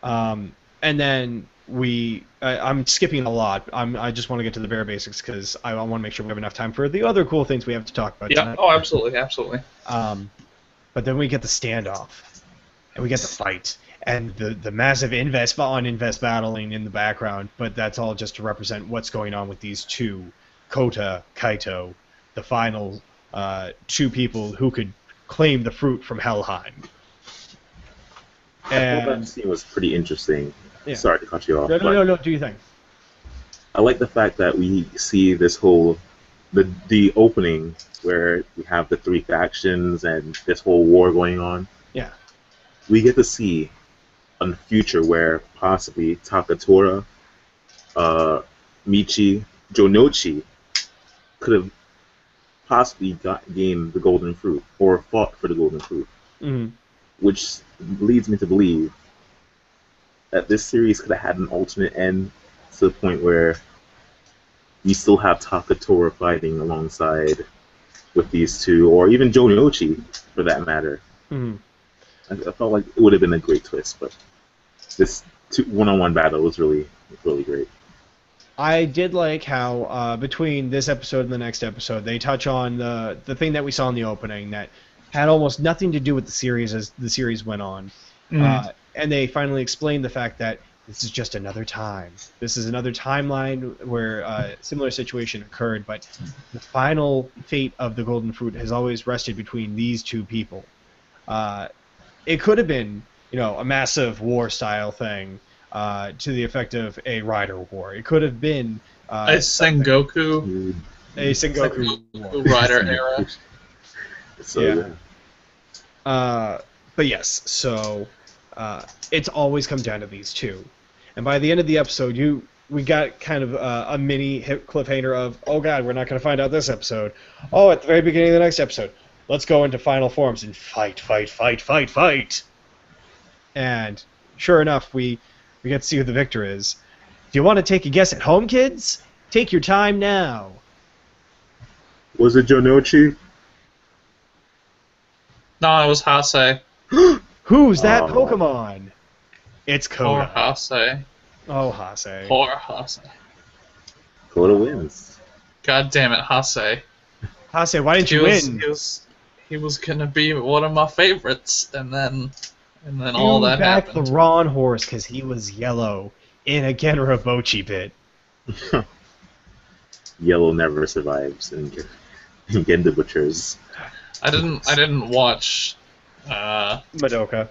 And then I'm skipping a lot. I just want to get to the bare basics because I want to make sure we have enough time for the other cool things we have to talk about Yeah. tonight. Oh, absolutely. But then we get the standoff, and we get the fight, and the massive invest battling in the background. But that's all just to represent what's going on with these two, Kota, Kaito, the final two people who could claim the fruit from Helheim. I thought that scene was pretty interesting. Yeah. Sorry to cut you off. No, do you think? I like the fact that we see this whole the opening where we have the three factions and this whole war going on. Yeah. We get to see a future where possibly Takatora, Michi, Jonochi could have possibly gained the golden fruit or fought for the golden fruit. Mm-hmm. Which leads me to believe that this series could have had an alternate end to the point where we still have Takatora fighting alongside with these two, or even Jonochi, for that matter. Mm-hmm. I felt like it would have been a great twist, but this one-on-one battle was really, really great. I did like how between this episode and the next episode, they touch on the thing that we saw in the opening that had almost nothing to do with the series as the series went on. Mm. And they finally explained the fact that this is just another time. This is another timeline where a similar situation occurred, but the final fate of the Golden Fruit has always rested between these two people. It could have been, a massive war-style thing to the effect of a Rider War. It could have been A Sengoku war. Rider era. So, yeah. But yes, so it's always come down to these two. And by the end of the episode, we got kind of a mini cliffhanger of, oh god, we're not going to find out this episode. Oh, at the very beginning of the next episode, let's go into final forms and fight. And sure enough, we get to see who the victor is. Do you want to take a guess at home, kids? Take your time now. was it Jonochi? No, it was Hase. Who's that Oh. Pokemon? It's Poor Kota. Hase. Oh, Hase. Poor Hase. Kota wins. God damn it, Hase. Hase, why didn't He you was, win? he was gonna be one of my favorites, and then all You that backed happened. the wrong horse because he was yellow in a Genrabochi bit. Yellow never survives in Genda Butchers. I didn't watch Madoka.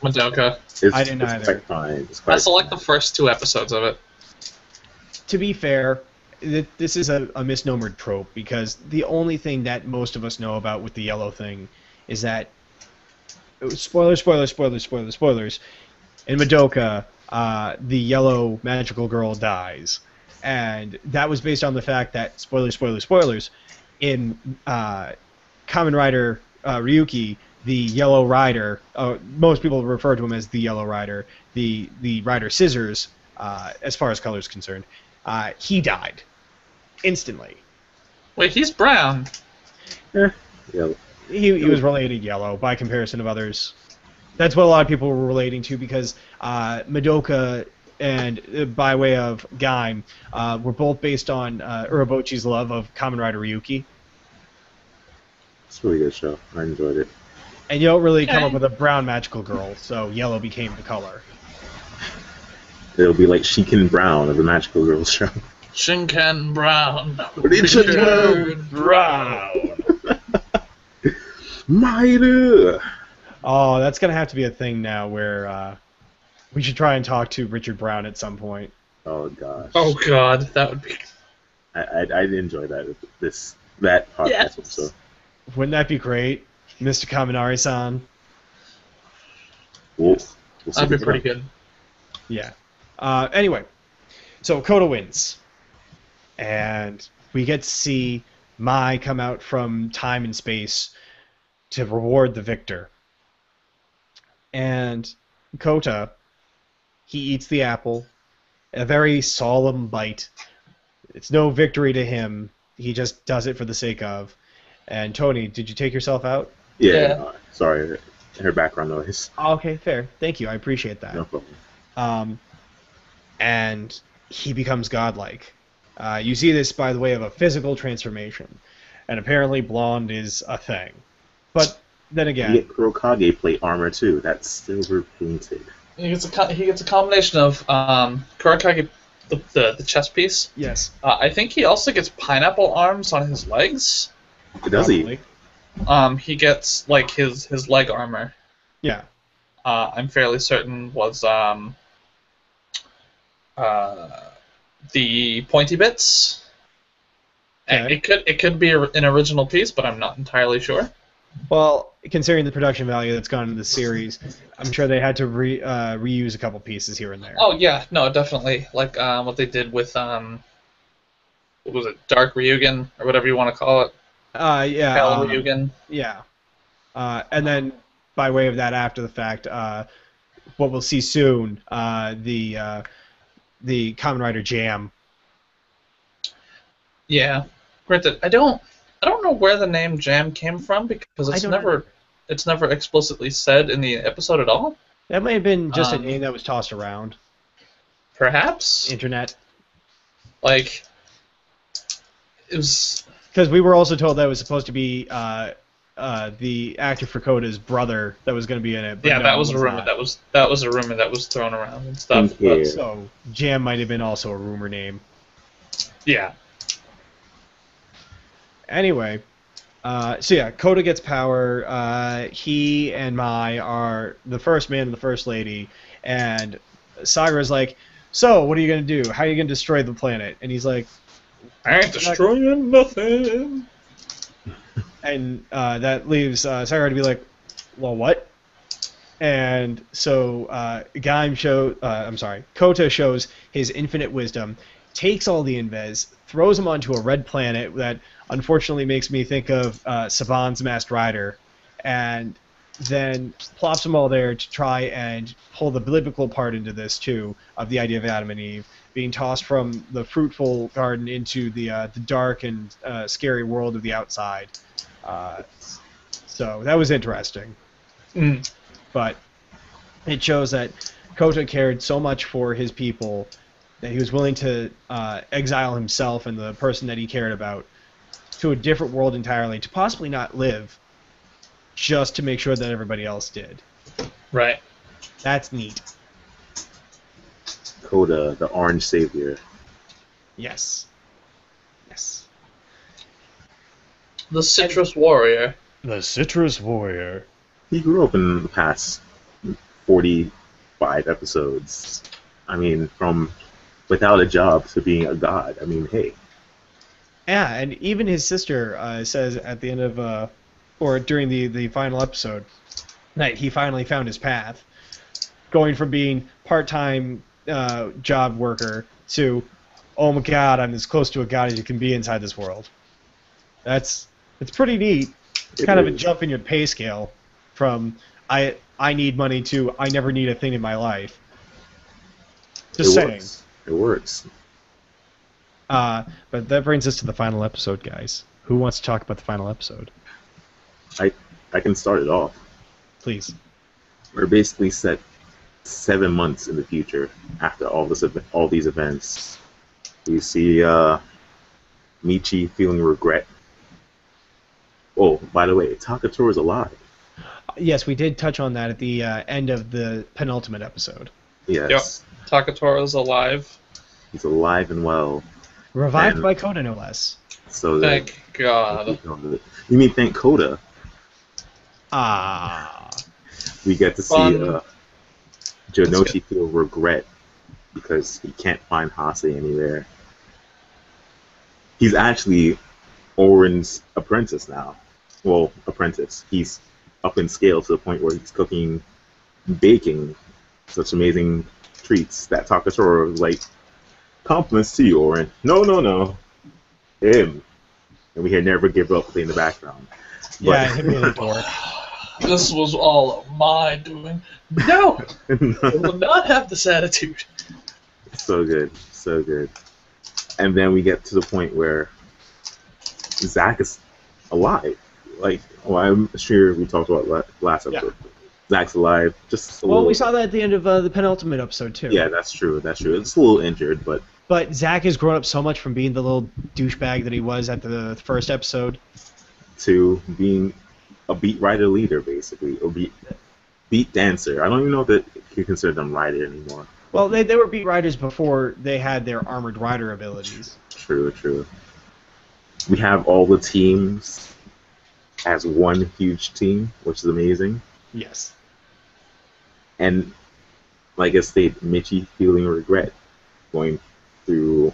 Madoka. I didn't it's either. Quite fine. It's I quite saw like the fine. first 2 episodes of it. To be fair, this is a misnomered trope because the only thing that most of us know about with the yellow thing is that spoilers. In Madoka, the yellow magical girl dies, and that was based on the fact that spoilers. In Kamen Rider Ryuki, the Yellow Rider, most people refer to him as the Yellow Rider, the Rider Scissors, as far as color is concerned, he died instantly. Wait, he's brown. Yeah. He was related yellow by comparison of others. That's what a lot of people were relating to because Madoka and by way of Gaim were both based on Urabochi's love of Kamen Rider Ryuki. It's a really good show. I enjoyed it. And you don't really come Okay. up with a brown magical girl, so yellow became the color. It'll be like Shiken Brown of the Magical Girls show. Shinken Brown. Richard Brown! Maida! Oh, that's going to have to be a thing now where we should try and talk to Richard Brown at some point. Oh gosh. Oh god, that would be. I'd enjoy that podcast Yes. episode. Wouldn't that be great? Mr. Kaminari-san? We'll see That'd be if we pretty can. good. Yeah. Anyway, so Kota wins. And we get to see Mai come out from time and space to reward the victor. And Kota, he eats the apple, a very solemn bite. It's no victory to him. He just does it for the sake of. And Tony, did you take yourself out? Yeah. Yeah. Sorry, her background noise. Okay, fair. Thank you. I appreciate that. No problem. And he becomes godlike. You see this by the way of a physical transformation. And apparently blonde is a thing. But then You again, get Kurokage plate armor too. That's silver painted. He gets a combination of Kurakage, the chest piece. yes. I think he also gets pineapple arms on his legs. Does Probably. he? He gets like his leg armor. Yeah. I'm fairly certain was the pointy bits. And Okay. it could be an original piece, but I'm not entirely sure. Well, considering the production value that's gone into the series, I'm sure they had to reuse a couple pieces here and there. Oh yeah, no, definitely. Like what they did with what was it, Dark Ryugen or whatever you want to call it, Yeah. Pale Ryugen. Yeah. And then, by way of that, after the fact, what we'll see soon, the Kamen Rider Jam. Yeah. Granted, I don't know where the name Jam came from because I it's don't never explicitly said in the episode at all. That may have been just a Um, name that was tossed around. Perhaps Internet. like it was. Because we were also told that it was supposed to be the actor for Koda's brother that was going to be in it. But Yeah, no, that it was a rumor. not. That was a rumor that was thrown around and stuff. Thank you. But, So Jam might have been also a rumor name. yeah. Anyway, so yeah, Kota gets power. He and Mai are the first man and the first lady, and Sagara's like, "So, what are you gonna do? How are you gonna destroy the planet?" And he's like, I ain't destroying nothing. and that leaves Sagara to be like, "Well, what?" And so Kota shows his infinite wisdom, takes all the Inves, throws them onto a red planet that unfortunately makes me think of Saban's Masked Rider, and then plops them all there to try and pull the biblical part into this too, of the idea of Adam and Eve being tossed from the fruitful garden into the dark and scary world of the outside. So that was interesting. Mm. But it shows that Kota cared so much for his people that he was willing to exile himself and the person that he cared about to a different world entirely, to possibly not live, just to make sure that everybody else did. Right. That's neat. Kota, the Orange Savior. Yes. Yes. The Citrus Warrior. The Citrus Warrior. He grew up in the past 45 episodes. I mean, from without a job to being a god. I mean, hey. Yeah, and even his sister says at the end of, or during the final episode, that he finally found his path, going from being part-time job worker to, oh my god, I'm as close to a god as you can be inside this world. It's pretty neat. It's kind of a jump in your pay scale from I need money to I never need a thing in my life. Just saying. It works. But that brings us to the final episode, guys. Who wants to talk about the final episode? I can start it off. Please. We're basically set 7 months in the future after all these events. We see Michi feeling regret. Oh, by the way, Takatoru is alive. Yes, we did touch on that at the end of the penultimate episode. Yes. Yep. Takatoru's alive. He's alive and well. Revived by Kota, no less. So Thank God. You mean thank Kota? Ah. We get to see Jonochi feel regret because he can't find Hase anywhere. He's actually Oren's apprentice now. Well, apprentice. He's up in scale to the point where he's baking such amazing treats that Takatoru was like, compliments to you, Oren. No. Him. And we hear Never Give Up play in the background. Yeah, him in the door. This was all of my doing. No! I will not have this attitude. So good. So good. And then we get to the point where Zack is alive. Like, well, I'm sure we talked about last episode. Yeah. Zack's alive. We saw that at the end of the penultimate episode, too. Yeah, that's true. It's a little injured, but... But Zack has grown up so much from being the little douchebag that he was at the first episode to being a beat rider leader, basically, or beat dancer. I don't even know if you consider them rider anymore. Well, they were beat riders before they had their armored rider abilities. True. We have all the teams as one huge team, which is amazing. Yes. And like I stated, Michi feeling regret, going through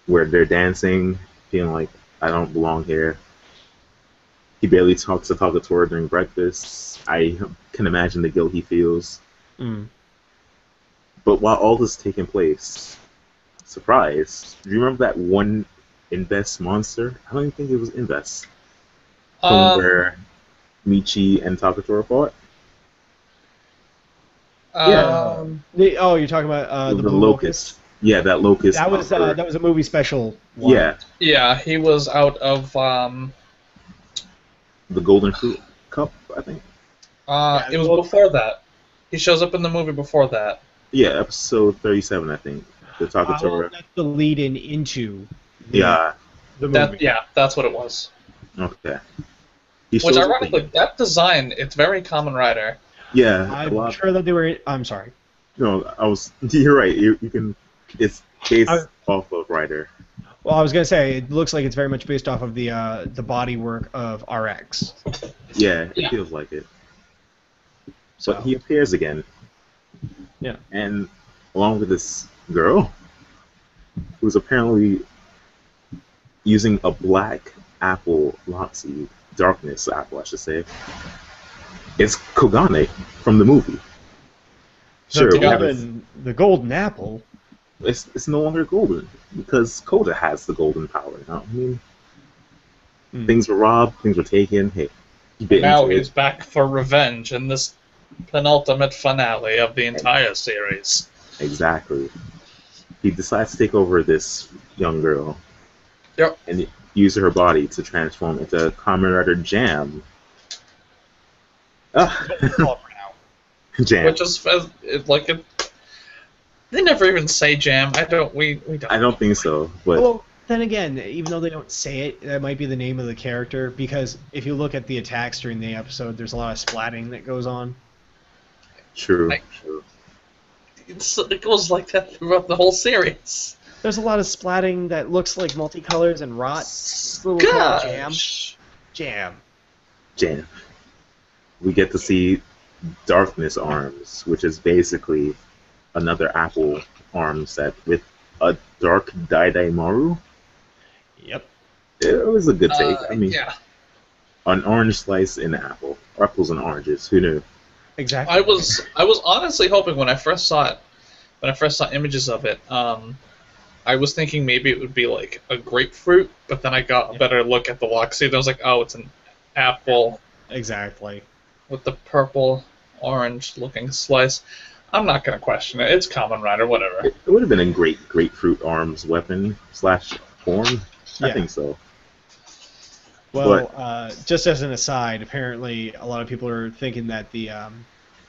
where they're dancing, feeling like I don't belong here. He barely talks to Takatoru during breakfast. I can imagine the guilt he feels. Mm. But while all this is taking place, surprise, do you remember that one Invest monster? I don't even think it was Invest. From where Michi and Takatoru fought? You're talking about the locust. Yeah, that locust. That was a movie special one. Yeah, he was out of the Golden Fruit Cup, I think. It was before that. He shows up in the movie before that. Yeah, episode 37, I think. The Takatoru. That's the lead-in into the movie. That's what it was. Okay. Which, ironically, that design, it's very Kamen Rider. Yeah. I'm sure that they were... I'm sorry. No, you're right. You can... It's based off of Rider. Well, I was going to say, it looks like it's very much based off of the bodywork of RX. Yeah, it feels like it. So he appears again. Yeah. And along with this girl, who's apparently using a black apple loxy, darkness apple, I should say. It's Kogane from the movie. Sure, the golden apple. It's no longer golden because Kota has the golden power now. I mean, things were robbed, things were taken. Hey, now he's back for revenge in this penultimate finale of the entire series. Exactly. He decides to take over this young girl. Yep. And use her body to transform into Kamen Rider Jam. Ah, That's what we'll call it for now. Jam. Which is like it. They never even say jam. We don't. I don't think so, but Well, then again, even though they don't say it, that might be the name of the character, because if you look at the attacks during the episode, there's a lot of splatting that goes on. true. Like- it goes like that throughout the whole series. There's a lot of splatting that looks like multicolors and rot. What we call jam. Gosh. Jam. Jam. We get to see Darkness Arms, which is basically another apple arm set with a dark Dai Maru. Yep. It was a good take. I mean, Yeah. an orange slice in an apple. Apples and oranges. Who knew? Exactly. I was honestly hoping when I first saw it, when I first saw images of it, I was thinking maybe it would be like a grapefruit, but then I got a better look at the lock seed. I was like, oh, it's an apple Exactly. with the purple orange looking slice. I'm not gonna question it. It's Kamen Rider, whatever. It would have been a great grapefruit arms weapon / form. I Yeah. think so. Well, just as an aside, apparently a lot of people are thinking that the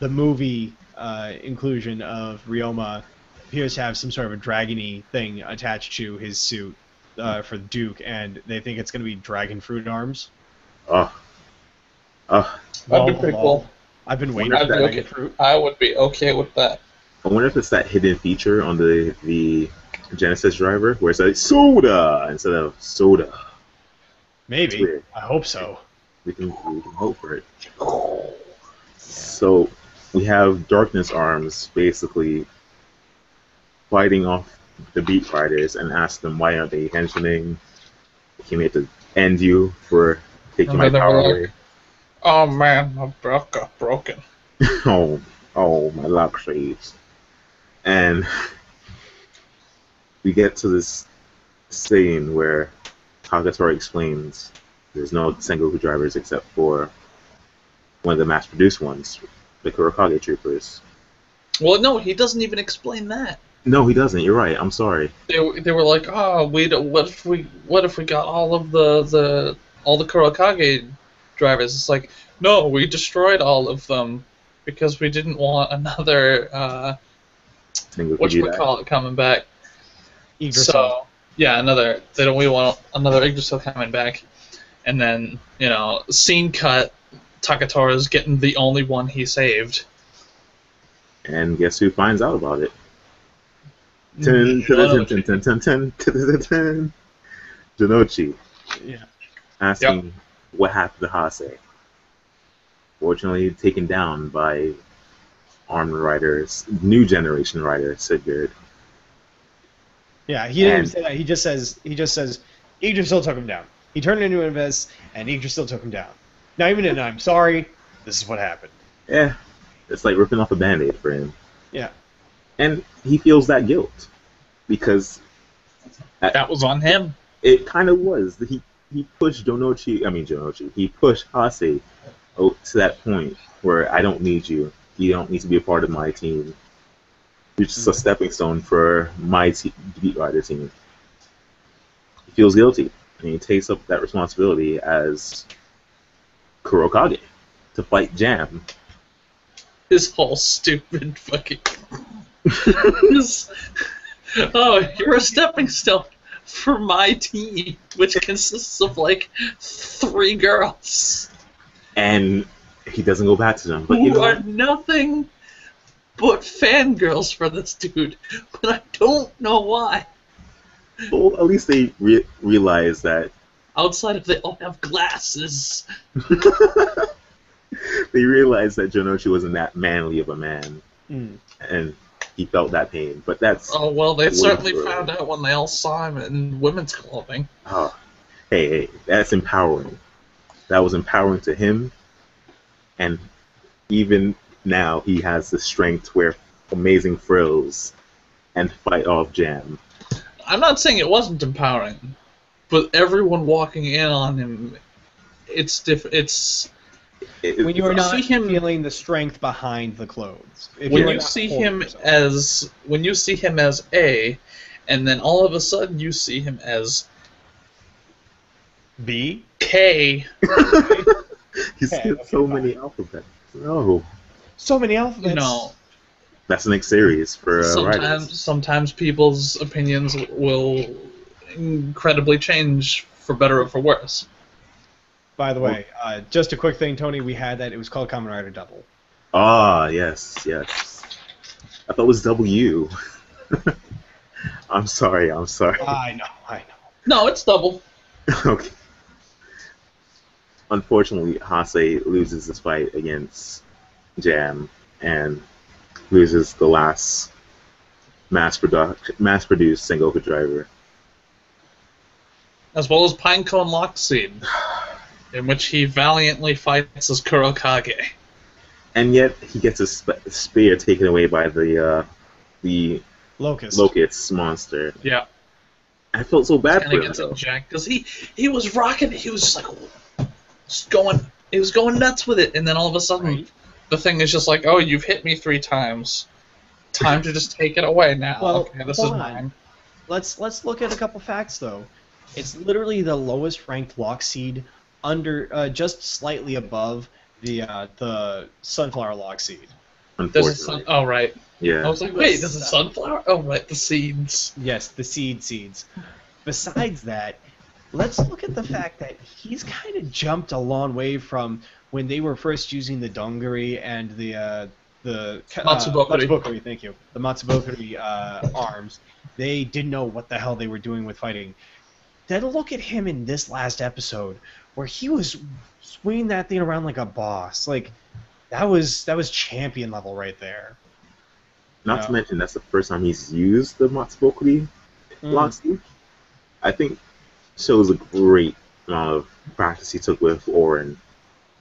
movie inclusion of Ryoma appears to have some sort of a dragony thing attached to his suit for Duke, and they think it's going to be dragon fruit arms. Oh. Oh. That'd be pretty cool. I've been waiting Wonder for if dragon that- fruit. I would be okay with that. I wonder if it's that hidden feature on the Genesis driver where it's like soda instead of soda. Maybe. weird. I hope so. We can hope for it. So we have Darkness Arms basically fighting off the Beat Riders and ask them why aren't they henshining? Came here to end you for taking my And then they power were away. Oh man, my back got broken. oh, my lock shades. And we get to this scene where Kagatora explains there's no Sengoku drivers except for one of the mass-produced ones, the Kurokage troopers. Well, no, he doesn't even explain that. No, he doesn't. You're right. I'm sorry. They were like, oh, what if we got all of the Kurokage drivers? It's like, no, we destroyed all of them because we didn't want another Sengoku whatchamacallit coming back. Yggdrasil. So yeah, we want another Yggdrasil coming back, and then scene cut. Takatora's getting the only one he saved. And guess who finds out about it? Janochi. Yeah. Asking what happened to Hase. Fortunately, taken down by armed riders, new generation rider, Sigurd. Yeah, he didn't even say that. He just says Yggdrasil took him down. He turned into an Invis, and Yggdrasil took him down. Not even an I'm sorry, this is what happened. Yeah, it's like ripping off a Band-Aid for him. Yeah. And he feels that guilt. Because That was on him. it kind of was. He pushed Janochi, he pushed Hase to that point where I don't need you. You don't need to be a part of my team. You're just a stepping stone for my Beat Rider team. He feels guilty, and he takes up that responsibility as Kurokage to fight Jam. His whole stupid fucking. Oh, you're a stepping stone for my team, which consists of like 3 girls And he doesn't go back to them. But you who know are what? nothing but fangirls for this dude, but I don't know why. Well, at least they realize that Outside of they all have glasses. they realized that Janochi wasn't that manly of a man, and he felt that pain. But that's Oh well, they way certainly too early. found out when they all saw him in women's clothing. Oh, hey, that's empowering. That was empowering to him, and even now he has the strength to wear amazing frills and fight off Jam. I'm not saying it wasn't empowering, but everyone walking in on him, it's different. It's When you are You not see him- feeling the strength behind the clothes. If when are you not see holding him yourself. as A, and then all of a sudden you see him as B. He K. Okay, skipped okay, so fine. many alphabets. No, So many alphabets. You know, that's the next series for writers. sometimes people's opinions will incredibly change for better or for worse. By the way, just a quick thing, Tony. We had that. It was called Kamen Rider Double. Ah, yes. I thought it was W. I'm sorry. I know. No, it's double. Okay. Unfortunately, Hase loses this fight against Jam and loses the last mass-produced Sengoku driver. As well as Pinecone Lockseed, in which he valiantly fights as Kurokage. And yet, he gets his spear taken away by the Locust monster. Yeah. I felt so bad for him, gets though. Jack, because he was rocking it. He was just like, he was going nuts with it, and then all of a sudden, the thing is just like, oh, you've hit me 3 times. Time to just take it away now. Well, okay, this is mine. Let's look at a couple facts though. It's literally the lowest ranked Lockseed, under just slightly above the Sunflower Lockseed. Unfortunately. Oh right. Yeah. I was like, wait, there's a sunflower? Oh right, the seeds. Yes, the seeds. Besides that, let's look at the fact that he's kind of jumped a long way from when they were first using the Dongari and the Matsubokuri, thank you. The Matsubokuri arms. They didn't know what the hell they were doing with fighting. Then look at him in this last episode, where he was swinging that thing around like a boss. Like that was champion level right there. Not to mention, that's the first time he's used the Matsubokuri Lockseed. I think shows a great amount of practice he took with Orin.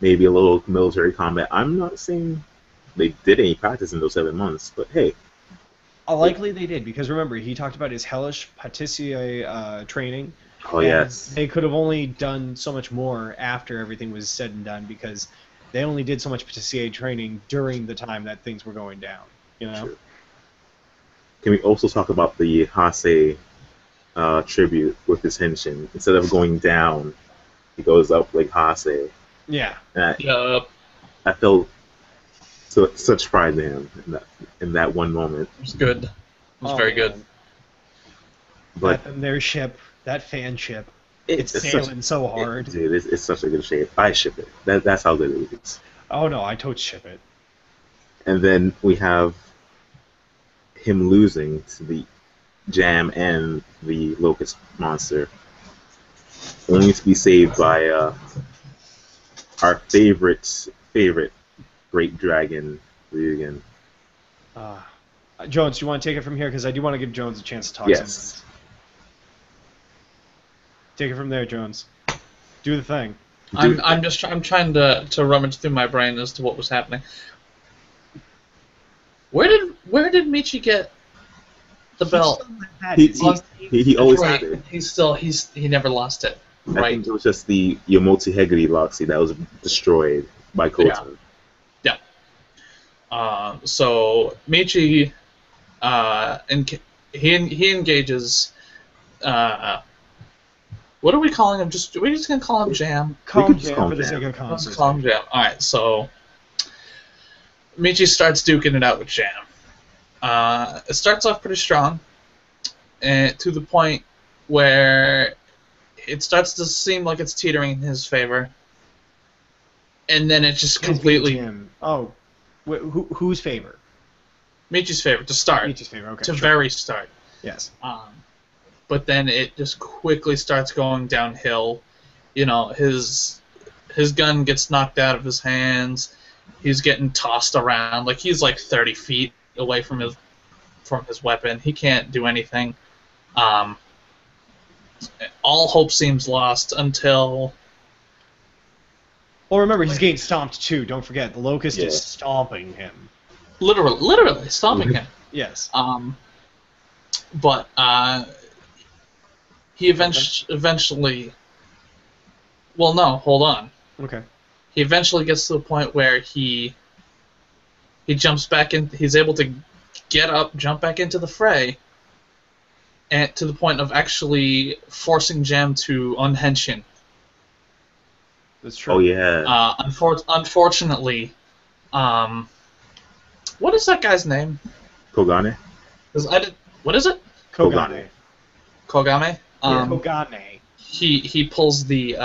Maybe a little military combat. I'm not saying they did any practice in those 7 months, but hey. Likely they did, because remember, he talked about his hellish patissier training. Oh, yes. They could have only done so much more after everything was said and done, because they only did so much patissier training during the time that things were going down. You know? True. Can we also talk about the Hase tribute with his Henshin? Instead of going down, he goes up like Hase. Yeah. I felt such pride in him in that one moment. It was good. It was very good. But their ship, that fan ship, it's sailing so hard. Dude, it's such a good shape. I ship it. That's how good it is. Oh no, I totes ship it. And then we have him losing to the Jam and the Locust monster, only to be saved by our favorite great dragon, Ryugen. Jones, do you want to take it from here? Because I do want to give Jones a chance to talk. Yes. Take it from there, Jones. Do the thing. I'm trying to rummage through my brain as to what was happening. Where did Michi get the belt? He always had it. He never lost it. Right. I think it was just the Yomotsu Hegiri Loxy that was destroyed by Koto. Yeah. So Michi, he engages. What are we calling him? Are we just gonna call him Jam? Call him Jam for the sake of conversation. Let's call him Jam. All right. So Michi starts duking it out with Jam. It starts off pretty strong, and to the point where it starts to seem like it's teetering in his favor, and then it just completely. Oh, whose favor? Michi's favor to start. Michi's favor, okay. To very start. Yes. But then it just quickly starts going downhill. You know, his gun gets knocked out of his hands. He's getting tossed around. Like he's like 30 feet away from his weapon. He can't do anything. All hope seems lost until. Well, remember, he's getting stomped too. Don't forget, the Locust is stomping him. Literally stomping him. Yes. But he eventually. Well, no, hold on. Okay. He eventually gets to the point where he jumps back in. He's able to get up, jump back into the fray, and to the point of actually forcing Jam to unhenshin. That's true. Oh yeah. Unfortunately, What is that guy's name? Kogane? 'Cause I did. What is it? Kogane. Kogame. Yeah. Kogane. He pulls the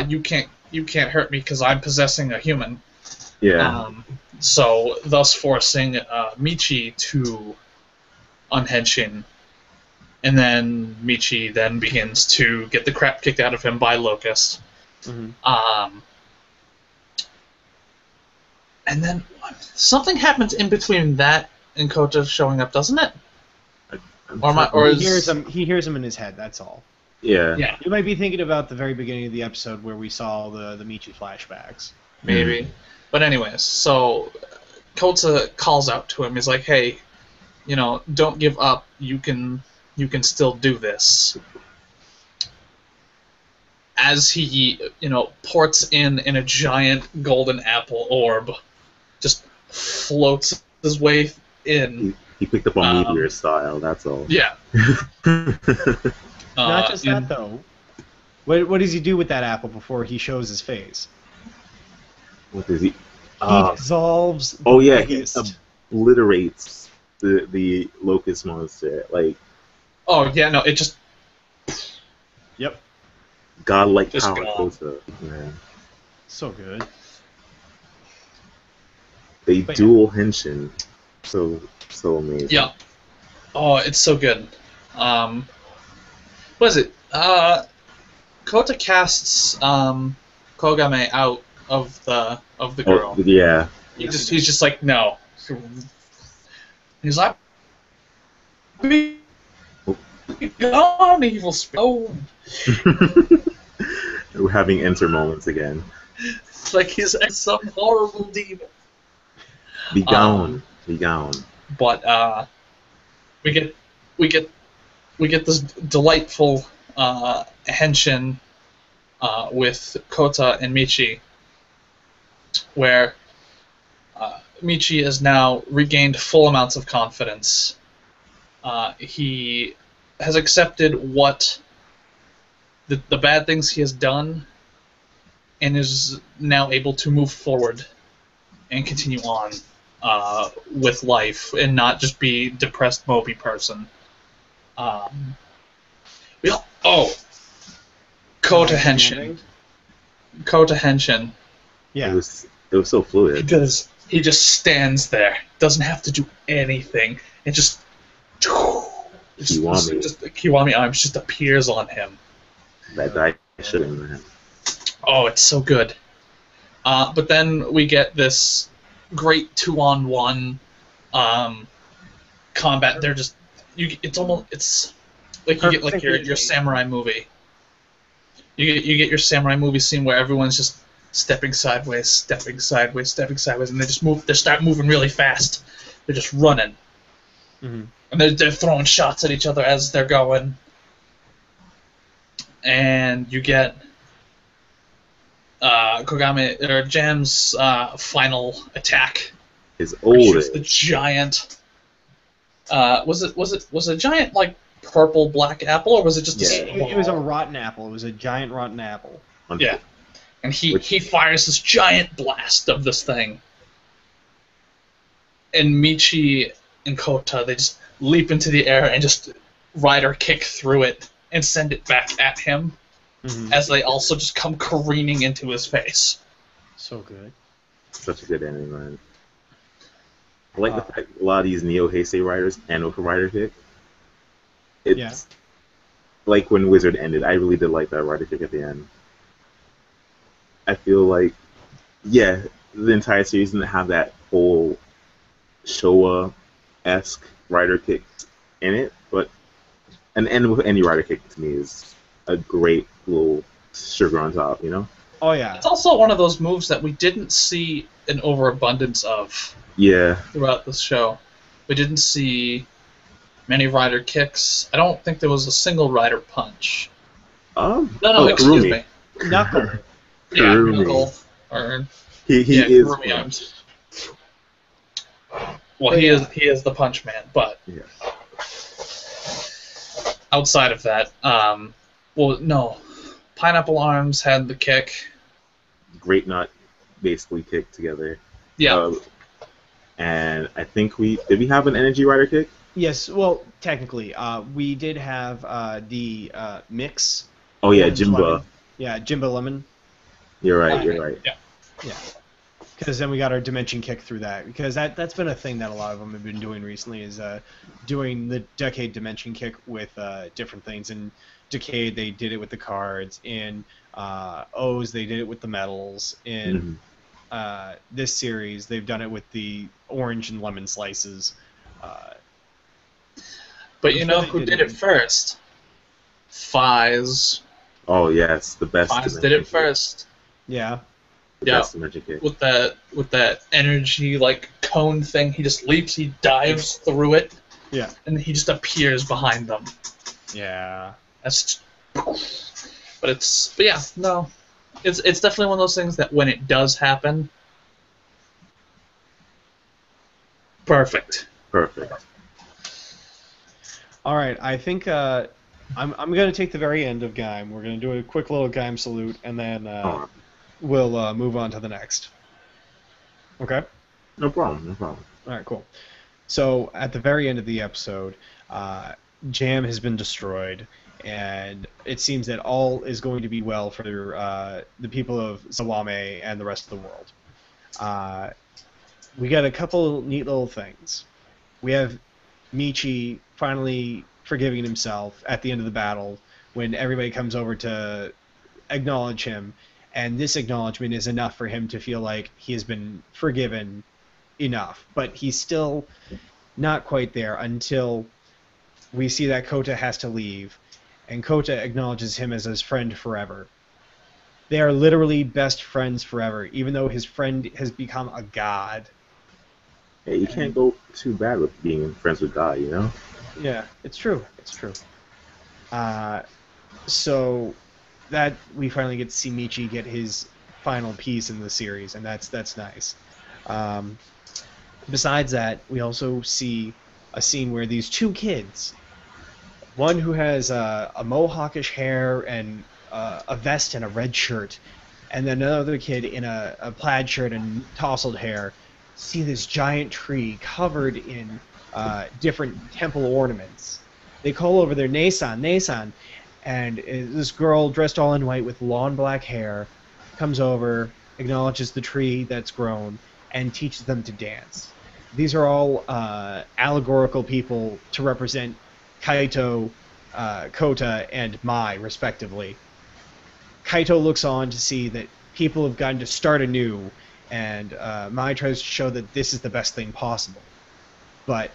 you can't hurt me because I'm possessing a human. Yeah. So thus forcing Michi to unhenshin, and then Michi then begins to get the crap kicked out of him by Locust. Mm-hmm. And then something happens in between that and Kota showing up, doesn't it? He hears him in his head. That's all. Yeah. Yeah, You might be thinking about the very beginning of the episode where we saw the Michi flashbacks. maybe. But anyways, so Kota calls out to him. He's like, "Hey, don't give up. You can still do this." As he, ports in a giant golden apple orb, just floats his way in. He picked up on meteor style, that's all. Yeah. Not just that, though. What does he do with that apple before he shows his face? What does he... He dissolves the locust. He obliterates the locust monster. Like... Oh, yeah, no, it just... Yep. Godlike Just power. gone. Kota. Yeah. So good. They dual henshin. So amazing. Yeah. Oh, it's so good. What is it? Kota casts Kogame out of the girl. Oh, yeah. He's just like, no. He's like, be gone, evil spirit. We're having enter moments again. It's like he's some horrible demon. Be gone. Be gone. But we get this delightful henshin with Kota and Michi, where Michi has now regained full amounts of confidence. He has accepted what the bad things he has done, and is now able to move forward and continue on with life, and not just be depressed Moby person. Kota Henshin. Kota Henshin. Yeah. It was so fluid. Because he just stands there, doesn't have to do anything, and just Kiwami arms just appears on him. That guy should have been him. Oh, it's so good. But then we get this great 2-on-1 combat. They're just it's like you get like your samurai movie. You get your samurai movie scene where everyone's just stepping sideways, and they just they start moving really fast. They're just running, and they're throwing shots at each other as they're going. And you get Kogame or Jam's final attack. His oldest. The giant. Was it a giant like purple black apple, or was it just It was a rotten apple. It was a giant rotten apple. Yeah. And he fires this giant blast of this thing. And Michi and Kota, they just leap into the air and just rider kick through it and send it back at him, as they also just come careening into his face. So good. Such a good ending, man. I like the fact a lot of these Neo Heisei riders and Oka rider kick. It's like when Wizard ended, I really did like that rider kick at the end. I feel like, the entire series didn't have that whole Showa-esque rider kick in it, but an end with any rider kick to me is a great little sugar on top, you know? Oh, yeah. It's also one of those moves that we didn't see an overabundance of throughout the show. We didn't see many rider kicks. I don't think there was a single rider punch. Excuse me. Knuckle. Yeah, Knuckle. Or, he is Kurumi arms. Well, he is the punch man, but outside of that, Pineapple Arms had the kick. Grape Nut basically kick together. Yeah. And I think did we have an Energy Rider kick? Yes, well, technically, we did have the mix. Oh yeah, Orange Jimba. Lemon. Yeah, Jimba Lemon. You're right. You're right. Yeah. Yeah. Because then we got our dimension kick through that. Because that's been a thing that a lot of them have been doing recently is doing the Decade dimension kick with different things. In Decade, they did it with the cards. In O's, they did it with the medals. In this series, they've done it with the orange and lemon slices. But you know who did it first? Fies. Oh yes, the best. Fies did it first. Yeah. Best dimension kick. With that energy like cone thing, he just leaps, he dives through it. Yeah. And he just appears behind them. Yeah. But yeah, no. It's definitely one of those things that when it does happen, perfect. Perfect. All right, I think I'm going to take the very end of Gaim. We're going to do a quick little Gaim salute, and then we'll move on to the next. Okay? No problem. No problem. All right, cool. So at the very end of the episode, Jam has been destroyed, and it seems that all is going to be well for the people of Zawame and the rest of the world. We got a couple neat little things. We have Michi finally forgiving himself at the end of the battle when everybody comes over to acknowledge him, and this acknowledgement is enough for him to feel like he has been forgiven enough. But he's still not quite there until we see that Kota has to leave, and Kota acknowledges him as his friend forever. They are literally best friends forever, even though his friend has become a god. Yeah, you can't go too bad with being friends with God, you know? Yeah, it's true. It's true. So that we finally get to see Michi get his final piece in the series, and that's nice. Besides that, we also see a scene where these two kids, one who has a mohawkish hair and a vest and a red shirt, and then another kid in a plaid shirt and tousled hair, see this giant tree covered in different temple ornaments. They call over their Nesan, Nesan, and this girl dressed all in white with long black hair comes over, acknowledges the tree that's grown, and teaches them to dance. These are all allegorical people to represent Kaito, Kota, and Mai, respectively. Kaito looks on to see that people have gotten to start anew, and Mai tries to show that this is the best thing possible. But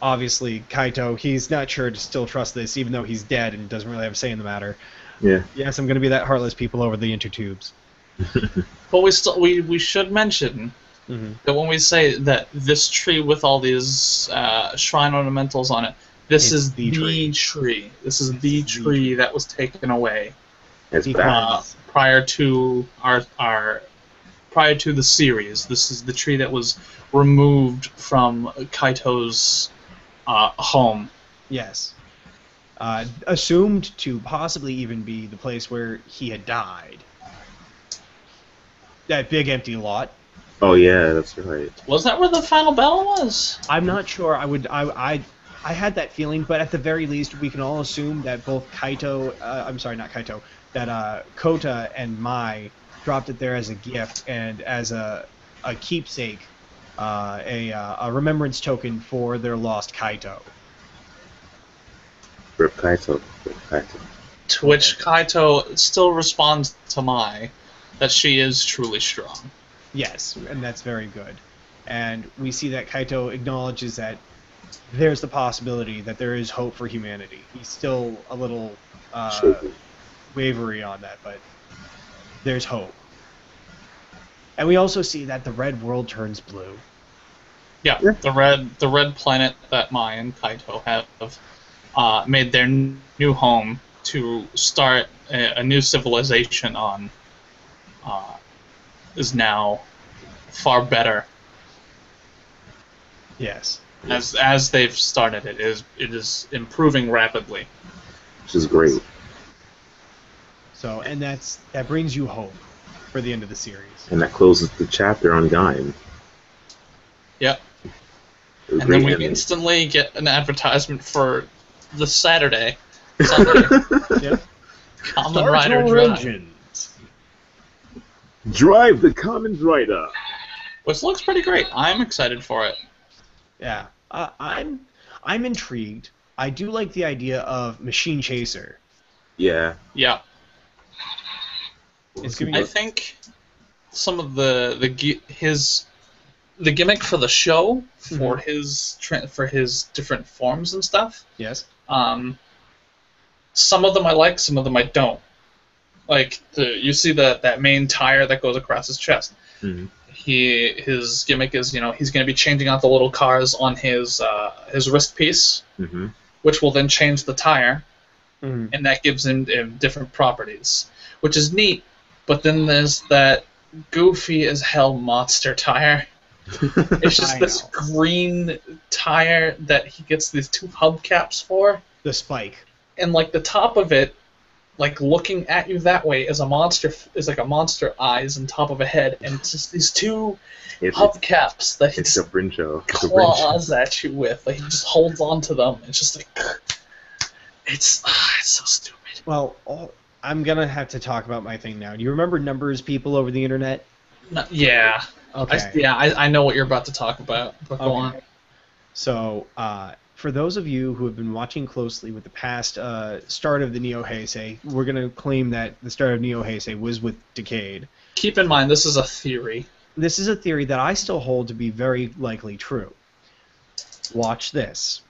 obviously, Kaito, he's not sure to still trust this, even though he's dead and doesn't really have a say in the matter. Yeah. Yes, I'm going to be that heartless people over the intertubes. But we should mention that when we say that this tree with all these shrine ornamentals on it, this is the tree. This is the tree that was taken away prior to prior to the series. This is the tree that was removed from Kaito's home. Yes. Assumed to possibly even be the place where he had died. That big empty lot. Oh yeah, that's right. Wasn't that where the final battle was? I'm not sure. I had that feeling, but at the very least, we can all assume that both Kaito, I'm sorry, not Kaito, that Kota and Mai dropped it there as a gift and as a keepsake, a remembrance token for their lost Kaito. Rip Kaito. Rip Kaito. To which Kaito still responds to Mai that she is truly strong. Yes, and that's very good. And we see that Kaito acknowledges that there's the possibility that there is hope for humanity. He's still a little wavery on that, but there's hope. And we also see that the red world turns blue. Yeah, the red planet that Mai and Kaito have made their new home to start a new civilization on is now far better. Yes. As they've started it is improving rapidly. Which is great. So, and that brings you hope. for the end of the series. And that closes the chapter on Gaim. Yep. And then we instantly get an advertisement for the Sunday. Yep. Kamen Rider Drive. Drive the Kamen Rider. Which looks pretty great. I'm excited for it. Yeah. I'm intrigued. I do like the idea of Machine Chaser. Yeah. Yeah. I think some of the gimmick for the show for his different forms and stuff. Yes. Some of them I like, some of them I don't. Like you see that main tire that goes across his chest. Mm-hmm. His gimmick is he's going to be changing out the little cars on his wrist piece, which will then change the tire, and that gives him different properties, which is neat. But then there's that goofy as hell monster tire. It's just this green tire that he gets these 2 hubcaps for. The spike. And like the top of it, like looking at you that way is like a monster eyes on top of a head, and it's just these 2 hubcaps that he just claws at you with. Like he just holds on to them. It's just like it's so stupid. Well, I'm gonna have to talk about my thing now. Do you remember Numbers People over the internet? Yeah. Okay. I know what you're about to talk about. But go on. So, for those of you who have been watching closely with the past start of the Neo Heisei, we're going to claim that the start of Neo Heisei was with Decade. Keep in mind, this is a theory. This is a theory that I still hold to be very likely true. Watch this.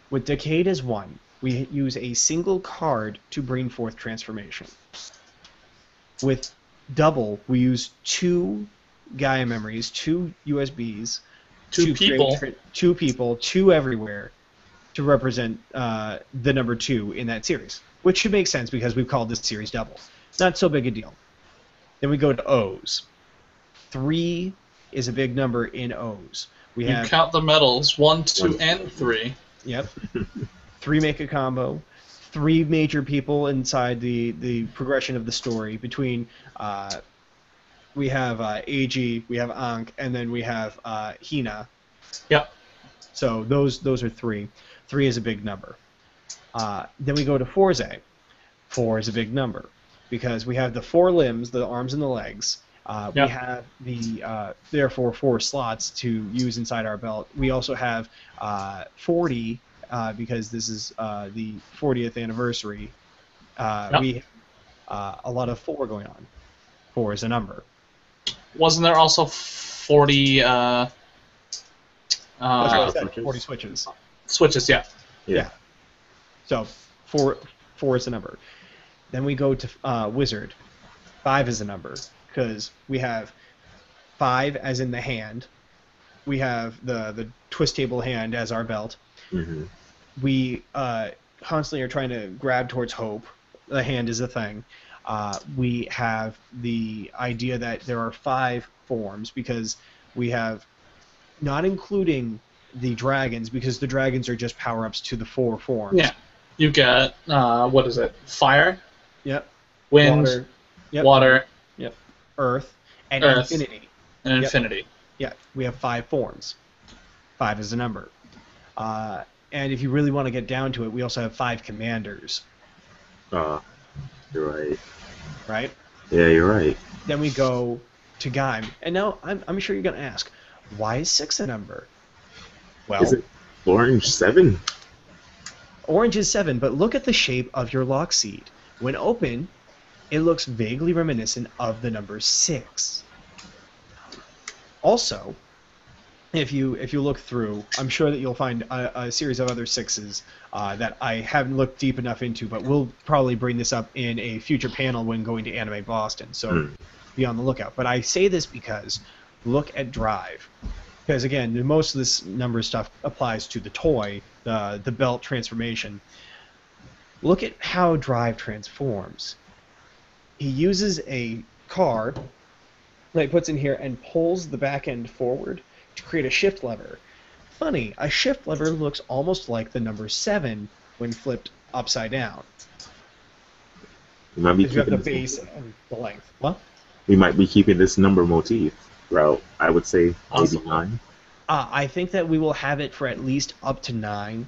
With Decade as 1, we use a single card to bring forth transformation. With Double, we use 2 Gaia memories, 2 USBs, 2 people, 2 people, 2 everywhere, to represent the number 2 in that series, which should make sense because we've called this series Double. Not so big a deal. Then we go to O's. 3 is a big number in O's. You count the medals, 1, 2, and 3. Yep. 3 make a combo. 3 major people inside the progression of the story between. We have AG, we have Ankh, and then we have Hina. Yep. So those are 3. 3 is a big number. Then we go to Forze. 4 is a big number because we have the 4 limbs, the arms and the legs. We have the therefore 4 slots to use inside our belt. We also have 40 because this is the 40th anniversary. We a lot of 4 going on. 4 is a number. Wasn't there also 40? 40 switches. Switches, yeah. So 4 is a number. Then we go to Wizard. 5 is a number because we have 5 as in the hand. We have the twist table hand as our belt. Mm-hmm. We constantly are trying to grab towards hope. The hand is a thing. We have the idea that there are 5 forms because we have, not including the dragons, because the dragons are just power-ups to the 4 forms. Yeah. You got, what is it? Fire? Yep. Wind. Water. Yep. Water. Yep. Earth. And Earth. Infinity. And Infinity. Yeah. We have 5 forms. 5 is a number. And if you really want to get down to it, we also have 5 commanders. You're right. Right? Yeah, you're right. Then we go to Gaim. And now I'm sure you're going to ask, why is 6 a number? Well, is it orange 7? Orange is 7, but look at the shape of your lock seed. When open, it looks vaguely reminiscent of the number 6. Also, if you look through, I'm sure that you'll find a series of other 6s that I haven't looked deep enough into, but we'll probably bring this up in a future panel when going to Anime Boston, so be on the lookout. But I say this because look at Drive. Because, again, most of this number stuff applies to the toy, the belt transformation. Look at how Drive transforms. He uses a car that he puts in here and pulls the back end forward to create a shift lever. Funny, a shift lever looks almost like the number 7 when flipped upside down. You might be Because you have the base and the length. What? we might be keeping this number motif throughout, I would say, maybe Awesome. 9. I think that we will have it for at least up to 9,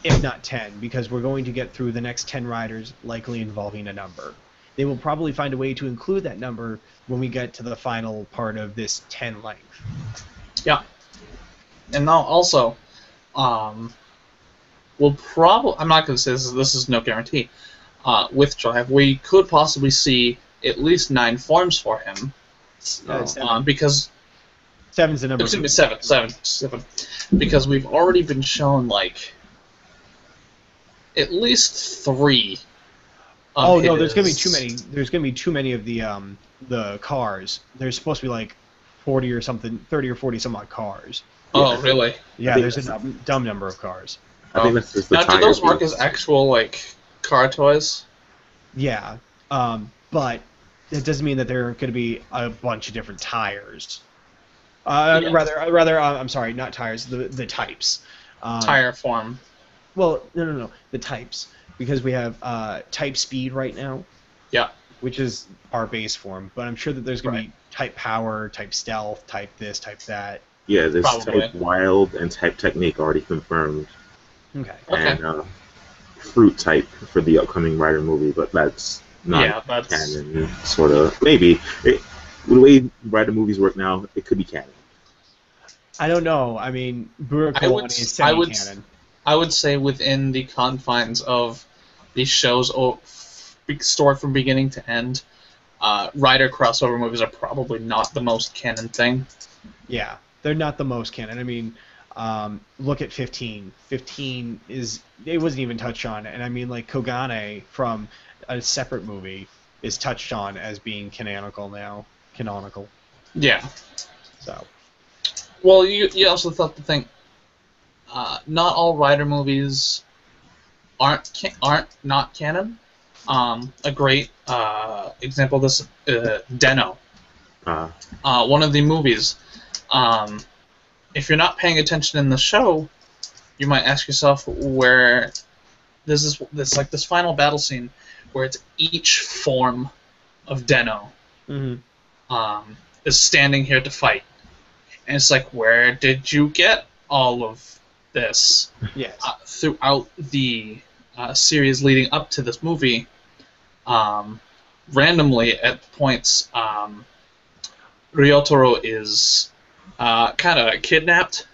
if not 10, because we're going to get through the next 10 riders, likely involving a number. They will probably find a way to include that number when we get to the final part of this 10 length. Yeah. And now also, we'll probably, I'm not going to say this is no guarantee, with Drive, we could possibly see at least 9 forms for him. Because 7's the number. Excuse me, seven. Because we've already been shown, like, at least 3. Oh no, there's gonna be too many. There's gonna be too many of the cars. There's supposed to be like 40 or something, 30 or 40 some odd cars. Oh, really? Yeah, there's a dumb number of cars. I think that's just the now, do tire those work piece. as actual, like, car toys? Yeah, but it doesn't mean that there are going to be a bunch of different tires. Yeah. Rather, I'm sorry, not tires. The types. Tire form. Well, no, the types, because we have type speed right now. Yeah. Which is our base form, but I'm sure that there's going to be type power, type stealth, type this, type that. Yeah, there's Probably. type wild and type technique already confirmed. Okay. And fruit type for the upcoming Rider movie, but that's not that's canon, sort of. Maybe. The way Rider movies work now, it could be canon. I don't know. I mean, Burakolani is semi-canon. I would say within the confines of these shows, story from beginning to end, Rider crossover movies are probably not the most canon thing. Yeah, they're not the most canon. I mean, look at 15. 15 it wasn't even touched on, and I mean, like, Kogane from a separate movie is touched on as being canonical now. Canonical. Yeah. So. Well, you also thought to think, not all Rider movies aren't not canon. A great example of this, Den-O. One of the movies. If you're not paying attention in the show, you might ask yourself where this final battle scene where it's each form of Den-O is standing here to fight, and it's like, where did you get all of this? Yes. Throughout the series leading up to this movie, randomly at points, Ryotaro is kind of kidnapped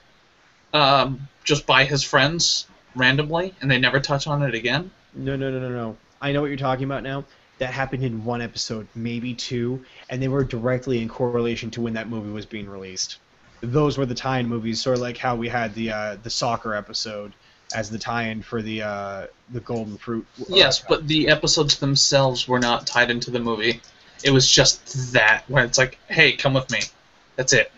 just by his friends randomly, and they never touch on it again. No. I know what you're talking about now. That happened in 1 episode, maybe 2, and they were directly in correlation to when that movie was being released. Those were the tie-in movies, sort of like how we had the soccer episode as the tie-in for the Golden Fruit. Yes, but the episodes themselves were not tied into the movie. It was just that, where it's like, hey, come with me. That's it.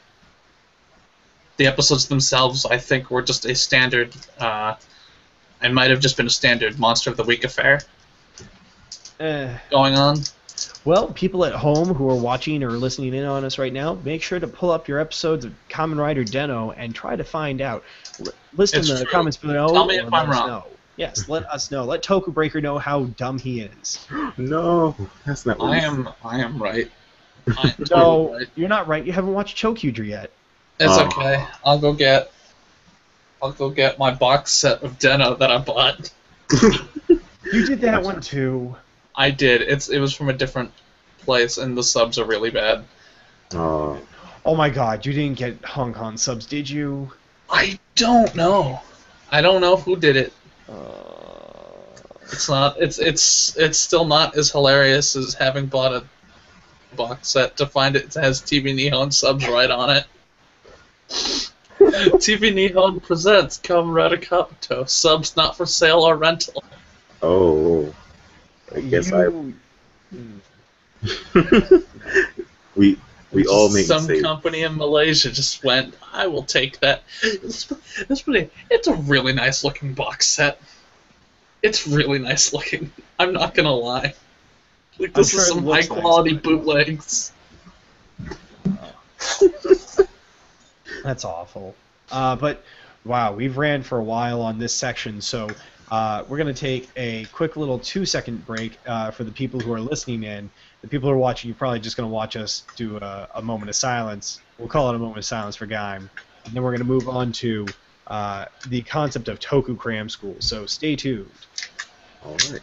The episodes themselves, I think, were just a standard, and might have just been a standard Monster of the Week affair going on. Well, people at home who are watching or listening in on us right now, make sure to pull up your episodes of Kamen Rider Den-O and try to find out. List in the comments below. Tell me if I'm wrong. Know. Yes, let us know. Let Toku Breaker know how dumb he is. No, that's not what I am right. I am No, totally right. you're not right. You haven't watched Toqger yet. It's okay. I'll go get my box set of Den-O that I bought. You did that one too. I did. It was from a different place, and the subs are really bad. Oh my God, you didn't get Hong Kong subs, did you? I don't know. I don't know who did it. It's not. It's still not as hilarious as having bought a box set to find it has TV Nihon subs right on it. TV Nihon presents Kamen Rider Kabuto, subs not for sale or rental. Oh, I guess we all make some mistakes. company in Malaysia just went, I will take that. It's a really nice looking box set. It's really nice looking. I'm not gonna lie. Like, this is some high quality bootlegs. That's awful. But wow, we've ran for a while on this section, so we're going to take a quick little 2-second break for the people who are listening in the people who are watching, you're probably just going to watch us do a moment of silence. We'll call it a moment of silence for Gaim. And then we're going to move on to the concept of Toku Cram School. So stay tuned. All right.